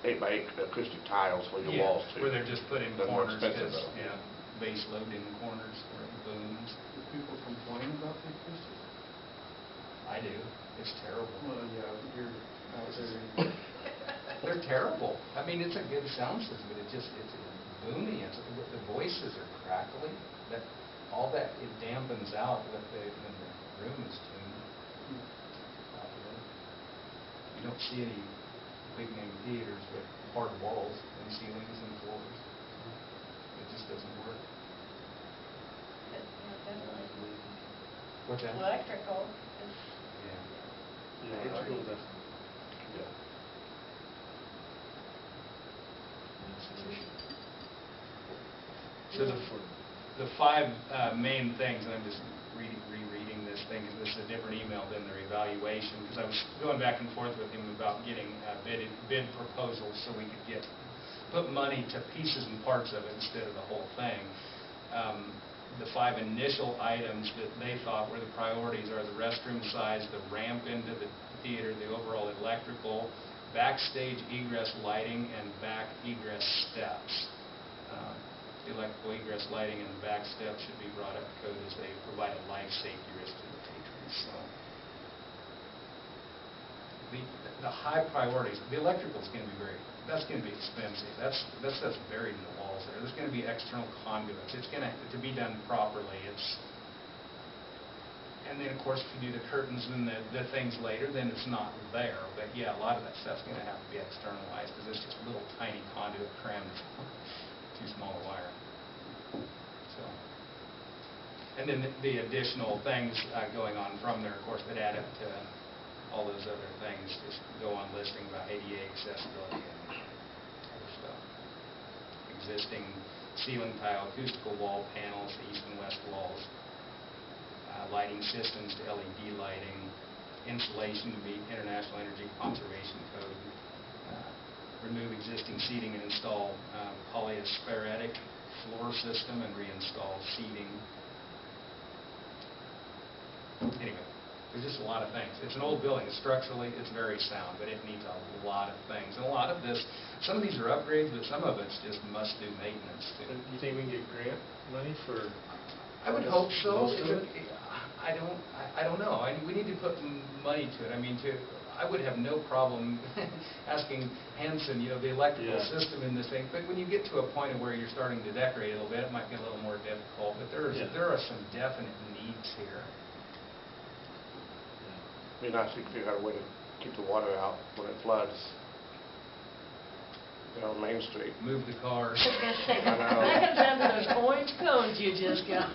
8x8 acoustic tiles for your walls too. Where they're just put in They're more corners, expensive, because, though. yeah, base load in corners where it booms. Do people complain about the acoustics? I do. It's terrible. Well, yeah, but you're out there. They're terrible. I mean, it's a good sound system, but it's boomy. The voices are crackly. All that, it dampens out when the room is tuned properly. You don't see any big name theaters with hard walls and ceilings and floors. It just doesn't work. What's that? Electrical is, Yeah. Yeah, electrical definitely. Yeah. So the five main things, and I'm just rereading this thing, because this is a different email than their evaluation, because I was going back and forth with him about getting bid proposals so we could put money to pieces and parts of it instead of the whole thing. The five initial items that they thought were the priorities are the restroom size, the ramp into the theater, the overall electrical, backstage egress lighting, and back egress steps. The electrical egress lighting and the back steps should be brought up to code as they provide a life safety risk to the patrons. So the high priorities, the electrical is going to be that's going to be expensive. That's buried in the walls there. There's going to be external conduits. It's going to be done properly. And then, of course, if you do the curtains and the things later, then it's not there. But, yeah, a lot of that stuff's going to have to be externalized because it's just a little tiny conduit crammed too small a wire. So, and then the additional things going on from there, of course, that add up to all those other things. Just go on listing about ADA accessibility and other stuff. Existing ceiling tile, acoustical wall panels, east and west walls. Lighting systems to LED lighting, insulation to meet International Energy Conservation Code, remove existing seating and install polyasperitic floor system and reinstall seating. Anyway, there's just a lot of things. It's an old building. Structurally, it's very sound, but it needs a lot of things. And a lot of this, some of these are upgrades, but some of it's just must-do maintenance too. And you think we can get grant money for? I would hope so. Most of it? I don't know. We need to put money to it. I mean, I would have no problem asking Hanson, the electrical Yeah. system in this thing. But when you get to a point of where you're starting to decorate a little bit, it might get a little more difficult. But there are some definite needs here. Be nice if you figure out a way to keep the water out when it floods. On Main Street. Move the cars. I was gonna say, I know. that comes down to those orange cones you just got.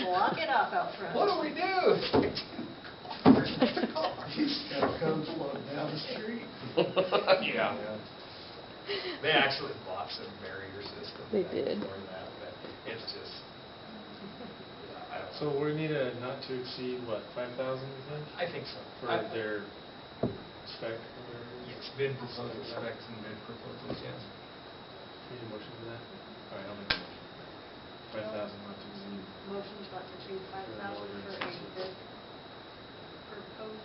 Block it off out front. What do we do? He's got cones floating down the street. Yeah. They actually bought some barrier system. They did. For that, but it's just, I don't So know. we need a not to exceed, what, 5,000, you think? I think so. For their spec, or whatever? Yes, bid proposals, specs and bid proposals, yes. Need a motion for that? All right, I'll make a motion. 5,000 not to exceed. Motion's not to exceed 5,000 for a bid proposal,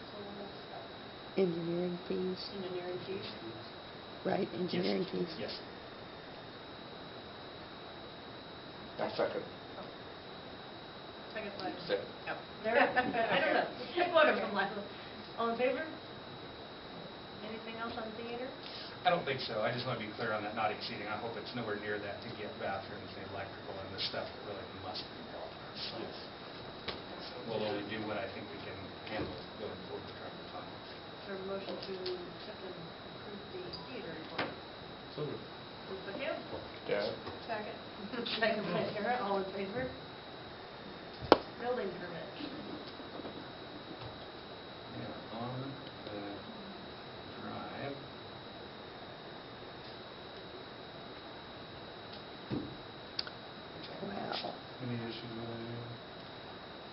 Engineering fees, engineering fees. right, engineering fees. Yes. I second. Second by, Second. there, I don't know. Pick one of them, Michael. All in favor? Anything else on theater? I don't think so. I just want to be clear on that not exceeding. I hope it's nowhere near that to get bathrooms and electrical and the stuff that really must be built. So we'll only do what I think we can handle going forward with our time. Is there a motion to accept and approve the theater report? So moved. Moved by Kim? Yeah. Second. Second by Tara, all in favor? Building permit. Yeah, on the drive. Wow. Any issues with any of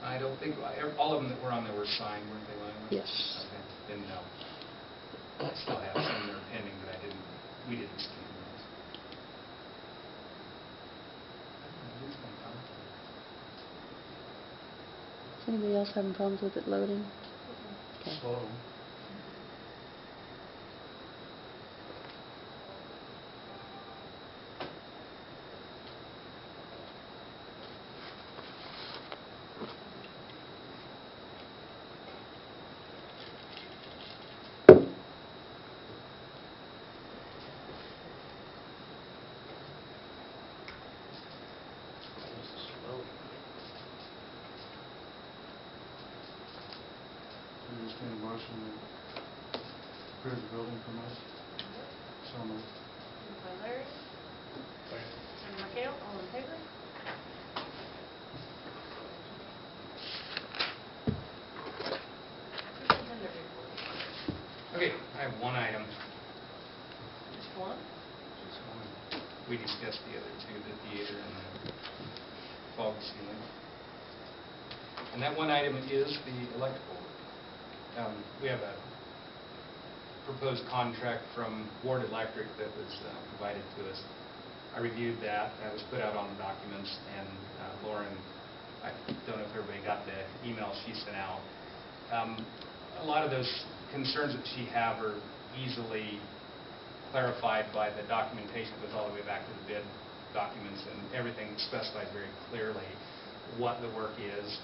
I don't think, all of them that were on there were signed, weren't they, Lionel? Yes. Okay, didn't know. I still have some that are pending, but we didn't scan those. Is anybody else having problems with it loading? Okay. Slow. We just need a motion to approve the building permit. So moved. Moved by Larry, second by Gail, all in favor? Superintendent report. Okay, I have one item. Just one? Just one. We discussed the other two, the theater and the fog ceiling. And that one item is the electrical. We have a proposed contract from Ward Electric that was provided to us. I reviewed that. That was put out on the documents, and Lauren, I don't know if everybody got the email she sent out. A lot of those concerns that she have are easily clarified by the documentation that goes all the way back to the bid documents, and everything specifies very clearly what the work is.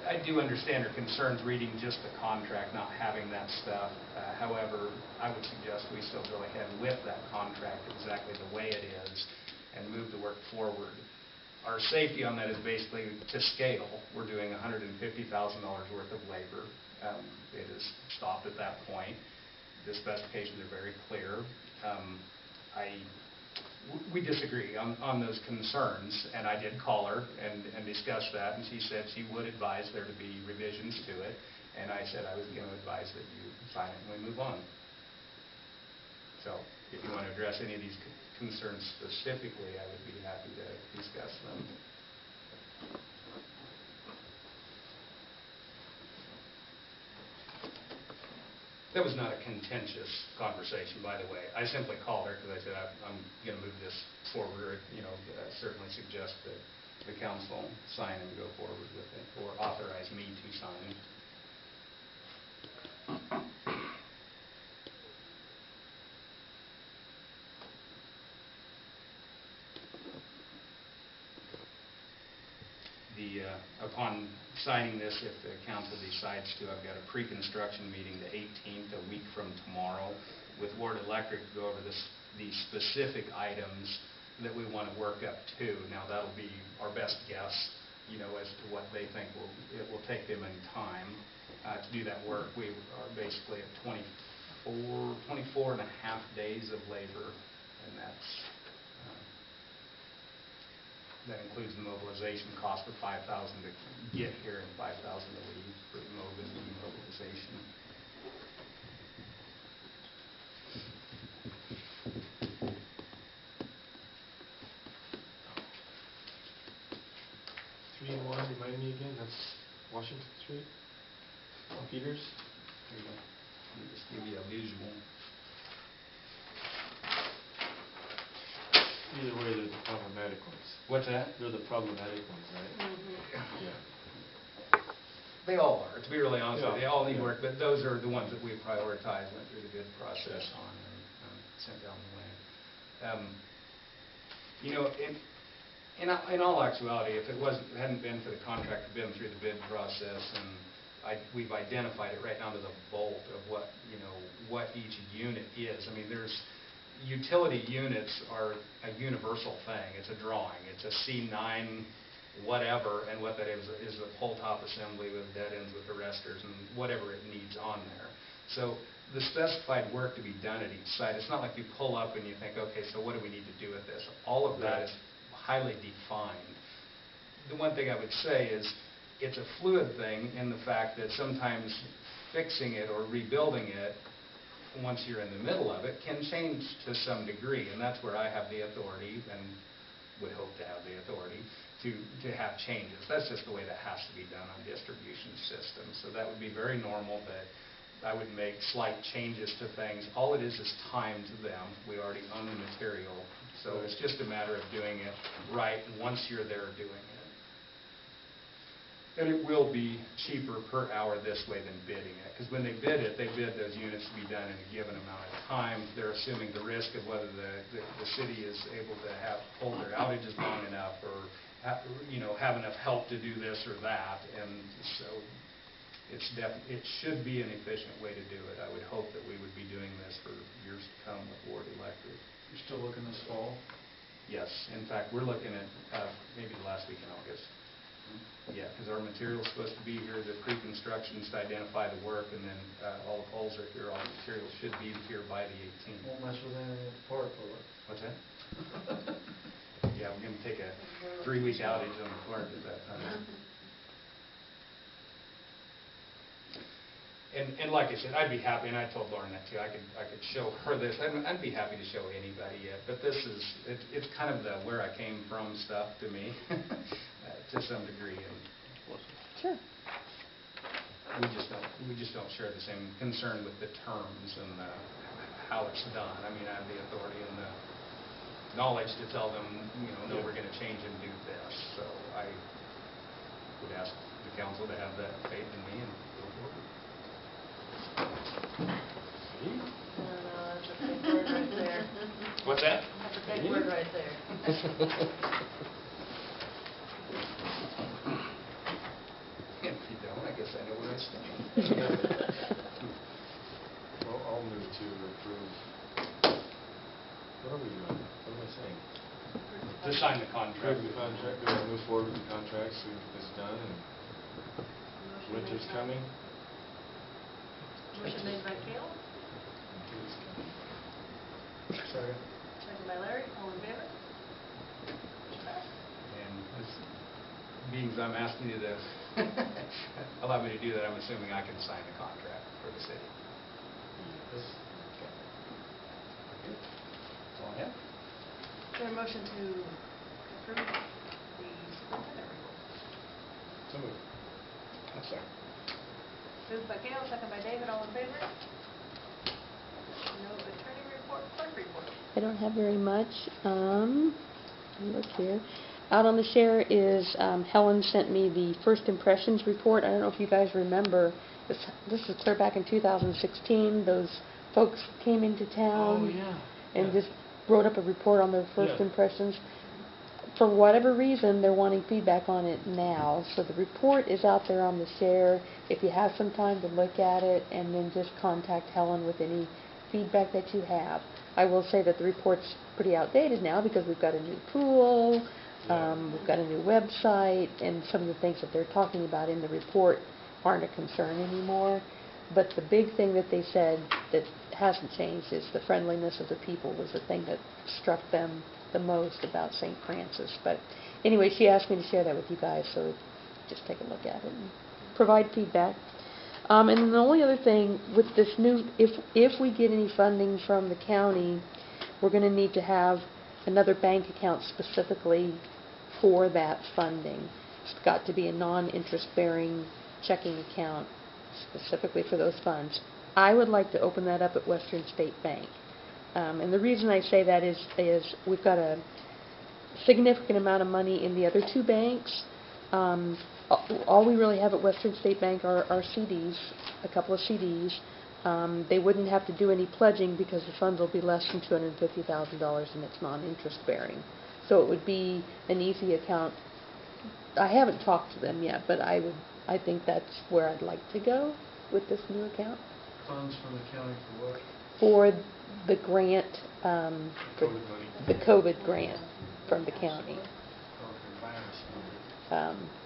I do understand her concerns reading just the contract, not having that stuff. However, I would suggest we still go ahead with that contract exactly the way it is and move the work forward. Our safety on that is basically to scale. We're doing $150,000 worth of labor. It is stopped at that point. The specifications are very clear. We disagree on those concerns, and I did call her and discuss that, and she said she would advise there to be revisions to it, and I said I was going to advise that you sign it and we move on. So if you want to address any of these concerns specifically, I would be happy to discuss them. That was not a contentious conversation, by the way. I simply called her because I said I'm going to move this forward, certainly suggest that the council sign and go forward with it, or authorize me to sign. Upon signing this, if the council decides to, I've got a pre-construction meeting the 18th, a week from tomorrow, with Ward Electric to go over the specific items that we want to work up to. Now, that'll be our best guess as to what they think it will take them in time to do that work. We are basically at 24 and a half days of labor, and that includes the mobilization cost of $5,000 to get here and $5,000 to leave for the mobilization. Three and one, remind me again, that's Washington Street on Peters? There you go. Let me just give you a visual. Either way, they're the problematic ones. What's that? They're the problematic ones, right? Yeah. They all are, to be really honest with you. They all need Yeah. work, but those are the ones that we prioritized, went through the bid process on, and sent down the lane. In all actuality, if it hadn't been for the contractor been through the bid process, and we've identified it right down to the bolt of what each unit is. I mean, utility units are a universal thing. It's a drawing. It's a C9 whatever, and what that is a pole top assembly with dead ends with arresters and whatever it needs on there. So the specified work to be done at each site, it's not like you pull up and you think, okay, so what do we need to do with this? All of that is highly defined. The one thing I would say is it's a fluid thing in the fact that sometimes fixing it or rebuilding it once you're in the middle of it can change to some degree, and that's where I have the authority and would hope to have the authority to have changes. That's just the way that has to be done on distribution systems. So that would be very normal that I would make slight changes to things. All it is time to them. We already own the material, so it's just a matter of doing it right once you're there doing it. And it will be cheaper per hour this way than bidding it. Because when they bid it, they bid those units to be done in a given amount of time. They're assuming the risk of whether the city is able to hold their outages long enough or have enough help to do this or that. And so it should be an efficient way to do it. I would hope that we would be doing this for years to come with Ward Electric. You're still looking this fall? Yes. In fact, we're looking at maybe the last week in August. Yeah, because our material's supposed to be here, the pre-construction's to identify the work, and then all the poles are here, all the material should be here by the 18th. Won't mess with any of the park, will it? What's that? Yeah, we're going to take a 3-week outage on the park at that time. And like I said, I'd be happy, and I told Lauren that too, I could show her this. I'd be happy to show anybody it, but it's kind of the where I came from stuff to me, to some degree. And Sure. we just don't share the same concern with the terms and how it's done. I mean, I have the authority and the knowledge to tell them, no, we're going to change and do this. So I would ask the council to have that faith in me and go forward. That's a big word right there. What's that? That's a big word right there. If you don't, I guess I know where I stand. Well, I'll move to approve. What are we doing? What am I saying? To sign the contract. Approve the contract, go ahead and move forward with the contract, so we get this done, and winter's coming. Motion made by Cale, Winter's coming. Second. second by Larry, all in favor? And this, being I'm asking you to allow me to do that, I'm assuming I can sign the contract for the city. Yes. Okay. That's all I have. Is there a motion to approve the superintendent report? So moved. That's all. Moved by Cale, second by David, all in favor? No attorney report, clerk report. I don't have very much. Look here. Out on the share is Helen sent me the first impressions report. I don't know if you guys remember. This is clear back in 2016. Those folks came into town and just wrote up a report on their first impressions. For whatever reason, they're wanting feedback on it now. So the report is out there on the share. If you have some time to look at it, and then just contact Helen with any feedback that you have. I will say that the report's pretty outdated now because we've got a new pool. We've got a new website, and some of the things that they're talking about in the report aren't a concern anymore. But the big thing that they said that hasn't changed is the friendliness of the people was the thing that struck them the most about St. Francis. But anyway, she asked me to share that with you guys, so just take a look at it and provide feedback. And then the only other thing with this new, if we get any funding from the county, we're going to need to have another bank account specifically for that funding. It's got to be a non-interest bearing checking account specifically for those funds. I would like to open that up at Western State Bank. And the reason I say that is we've got a significant amount of money in the other two banks. All we really have at Western State Bank are CDs, a couple of CDs. They wouldn't have to do any pledging because the funds will be less than $250,000 and it's non-interest bearing. So it would be an easy account. I haven't talked to them yet, but I think that's where I'd like to go with this new account. Funds from the county for what? For the grant, COVID money. the COVID grant from the county.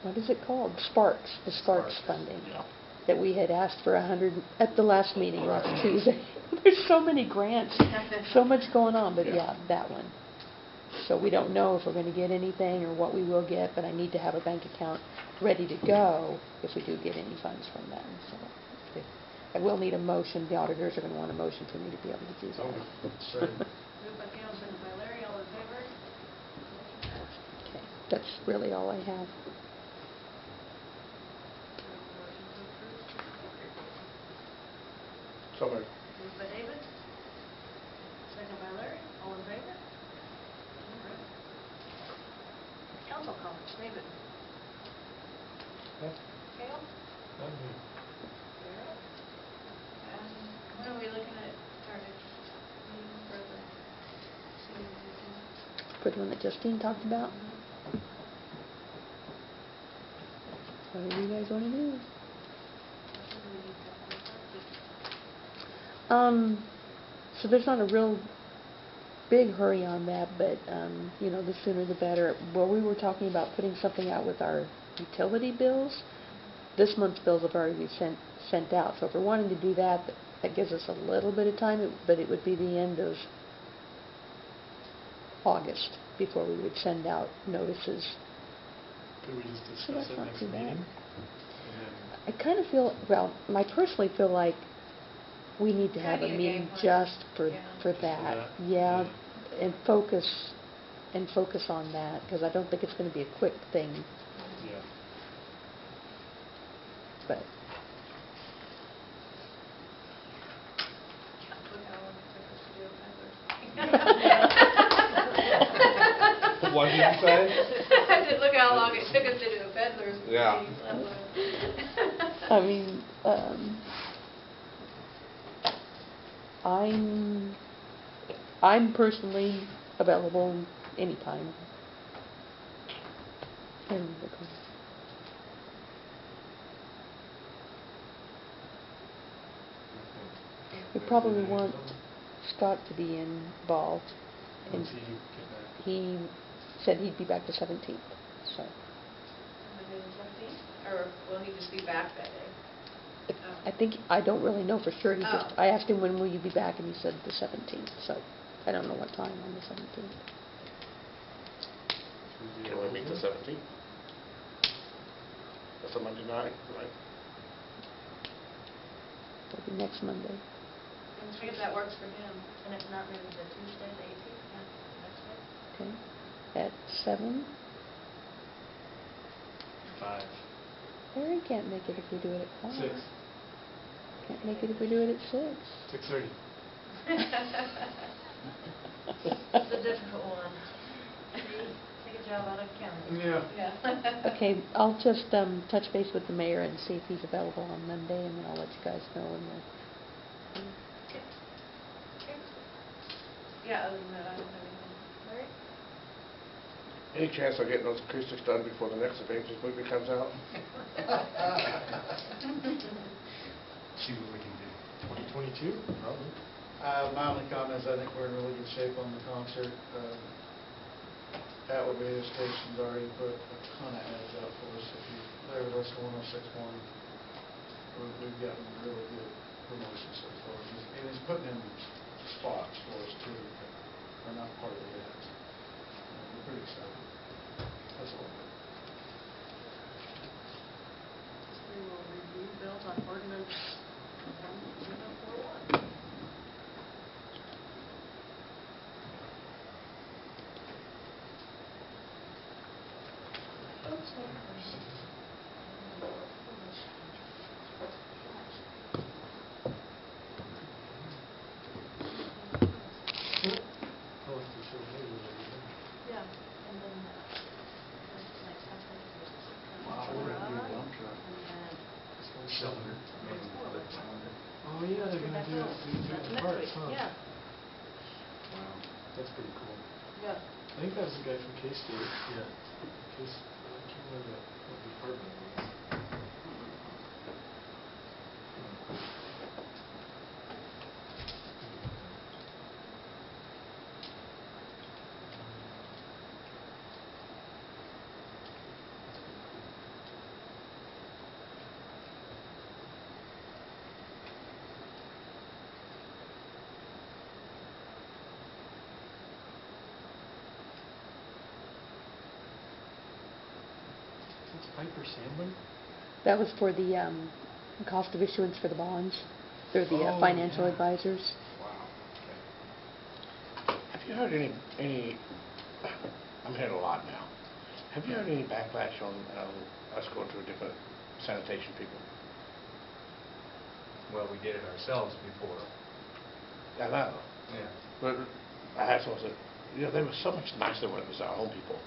What is it called? Sparks, the Sparks funding. Yeah. That we had asked for 100 at the last meeting last Tuesday. There's so many grants, so much going on, but yeah, that one. So we don't know if we're going to get anything or what we will get, but I need to have a bank account ready to go if we do get any funds from them. So I will need a motion. The auditors are going to want a motion for me to be able to do that. Second. Moved by Gail, seconded by Larry, all in favor? Okay, that's really all I have. Motion to approve. So moved. Moved by David, second by Larry, all in favor? All right. Council comments, David. Gail? Sarah? When are we looking at our next meeting for the CDBG? For the one that Justine talked about. Whatever you guys want to do. So there's not a real big hurry on that, but the sooner the better. Well, we were talking about putting something out with our utility bills. This month's bills have already been sent out, so if we're wanting to do that, that gives us a little bit of time, but it would be the end of August before we would send out notices. Could we just So discuss that's it not next too bad. meeting? I kind of feel, well, I personally feel like we need to Kinda have a need a meeting game plan. just for Yeah. for for that. that? Yeah, Yeah. and focus on that, because I don't think it's going to be a quick thing, Yeah. but Look how long it took us to do a peddler's. What did you say? I said, look how long it took us to do a peddler's. Yeah. meeting. I mean, I'm personally available anytime. We probably want Scott to be involved, and Once he get back. he said he'd be back the 17th, so. Monday the 17th? Or will he just be back that day? I don't really know for sure. Oh. I asked him, when will you be back, and he said the 17th, so I don't know what time on the 17th. Can we meet the 17th? That's a Monday night, right? It'll be next Monday. If that works for him. And if not, maybe the Tuesday, the 18th, next week? Okay, at 7. 5. Larry can't make it if we do it at 5. 6. Can't make it if we do it at 6. 6:30. It's a difficult one. Take a job out of county. Yeah. Yeah. Okay, I'll just touch base with the mayor and see if he's available on Monday, and then I'll let you guys know when we're... Yeah, other than that, I don't have anything. Larry? Any chance of getting those acoustics done before the next Avengers movie comes out? See what we can do. 2022? Probably. My only comment is I think we're in really good shape on the concert. Atwood Station's already put a ton of ads out for us. If you, there, that's the 106.1. We've gotten really good promotion so far. And he's putting in spots for us too, that are not part of the ads. We're pretty excited. That's all. We will review bills on ordinance 1041. Yeah, and then next time. Wow, we're gonna do a dump truck. Cylinder. Oh, yeah, they're gonna do it, That's the next parts, week, huh? yeah, Wow, that's pretty cool. yeah. I think that was the guy from K-State. Yeah. I can't remember what department it was. It's Piper Sandler? That was for the cost of issuance for the bonds. They're the Oh, financial yeah. advisors. Wow. Okay. Have you heard any, I'm hearing a lot now. Have you heard any backlash on us going to a different sanitation people? Well, we did it ourselves before. I know. Yeah. But I had someone say, you know, they were so much nicer when it was our own people.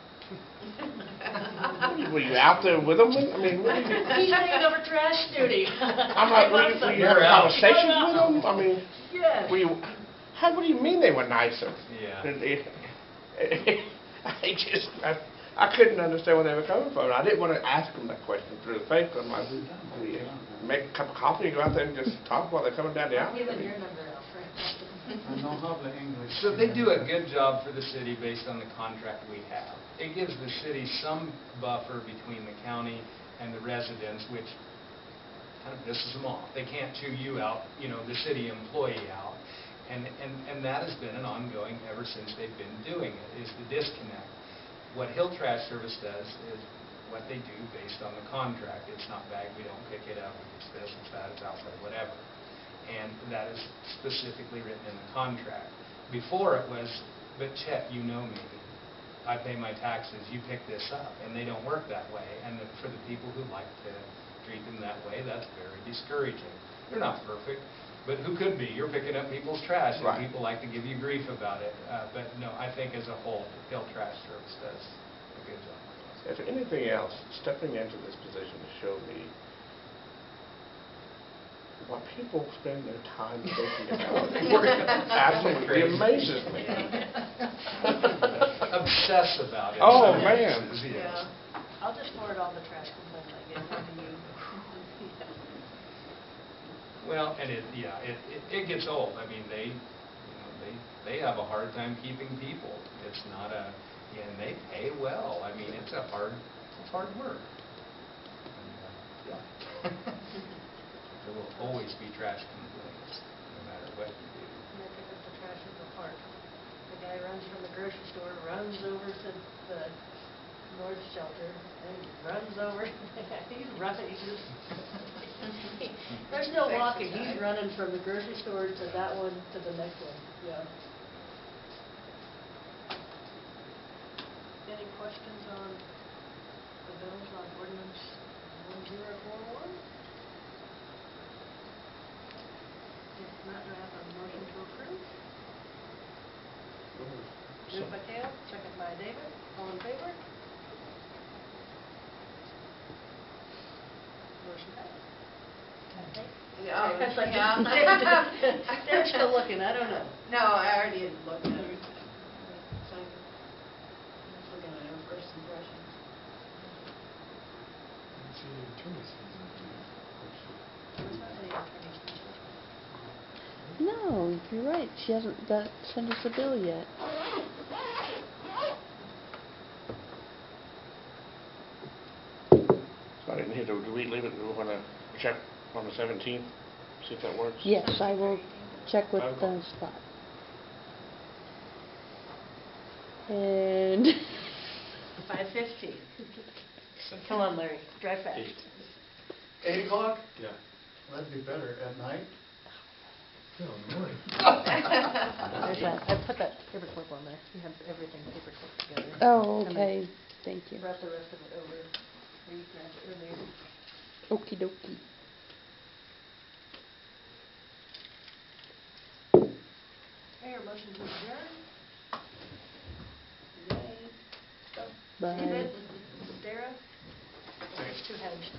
Were you out there with them? I mean, what did you... He's taking over trash duty. I'm like, were you You're having out. conversations with them? I mean, Yes. were you... What do you mean they were nicer? Yeah. I couldn't understand where they were coming from. I didn't want to ask them that question through the paper. I'm like, do you make a cup of coffee and go out there and just talk while they're coming down the aisle? Giving your number out, Frank. I know how the English. So they do a good job for the city based on the contract we have. It gives the city some buffer between the county and the residents, which kind of pisses them off. They can't chew you out, you know, the city employee out. And that has been an ongoing ever since they've been doing it, is the disconnect. What Hill Trash Service does is what they do based on the contract. It's not bagged, we don't pick it up, it's this, it's that, it's outside, whatever. And that is specifically written in the contract. Before it was, but Chet, you know me, I pay my taxes, you pick this up, and they don't work that way. And for the people who like to treat them that way, that's very discouraging. They're not perfect, but who could be? You're picking up people's trash, and Right. people like to give you grief about it. But no, I think as a whole, Hill Trash Service does a good job. If anything else, stepping into this position showed me what people spend their time thinking about. Absolutely Crazy. amazes me. Obsess about it. Oh, Some man. cases, yes. Yeah. I'll just forward all the trash complaints I get to you. Well, and it gets old. I mean, they have a hard time keeping people. It's not and they pay well. I mean, it's hard work. And, yeah. There will always be trash complaints, no matter what you do. And I pick up the trash in the park. The guy runs from the grocery store, runs over to the North Shelter, and runs over. He's running. He's just. There's no walking. He's running from the grocery store to that one to the next one. Yeah. Any questions on the bills on ordinance 1041? If not, do I have a motion to approve? Moved by Cale, second by David. All in favor? Motion passed. I think. Yeah. It's like- Yeah. They're still looking, I don't know. No, I already had looked at it. So, I'm just looking at our first impressions. Let's see, the attorney's fees in there. There's not any attorney's fees. No, you're right. She hasn't sent us a bill yet. I didn't hear, do we leave it, do we want to check on the 17th, see if that works? Yes, I will check with Five the o'clock. spot. And 5:15. Come on, Larry, drive fast. 8. 8 o'clock? Yeah. That'd be better. At night? No, in the morning. There's that, I put that paperclip on there. You have everything paperclip together. Oh, And then okay, thank you. Brought the rest of it over, or you grabbed it earlier. Okey dokey. Okay, your motion to adjourn. Yay. Bye. David, Sarah? There's two heads.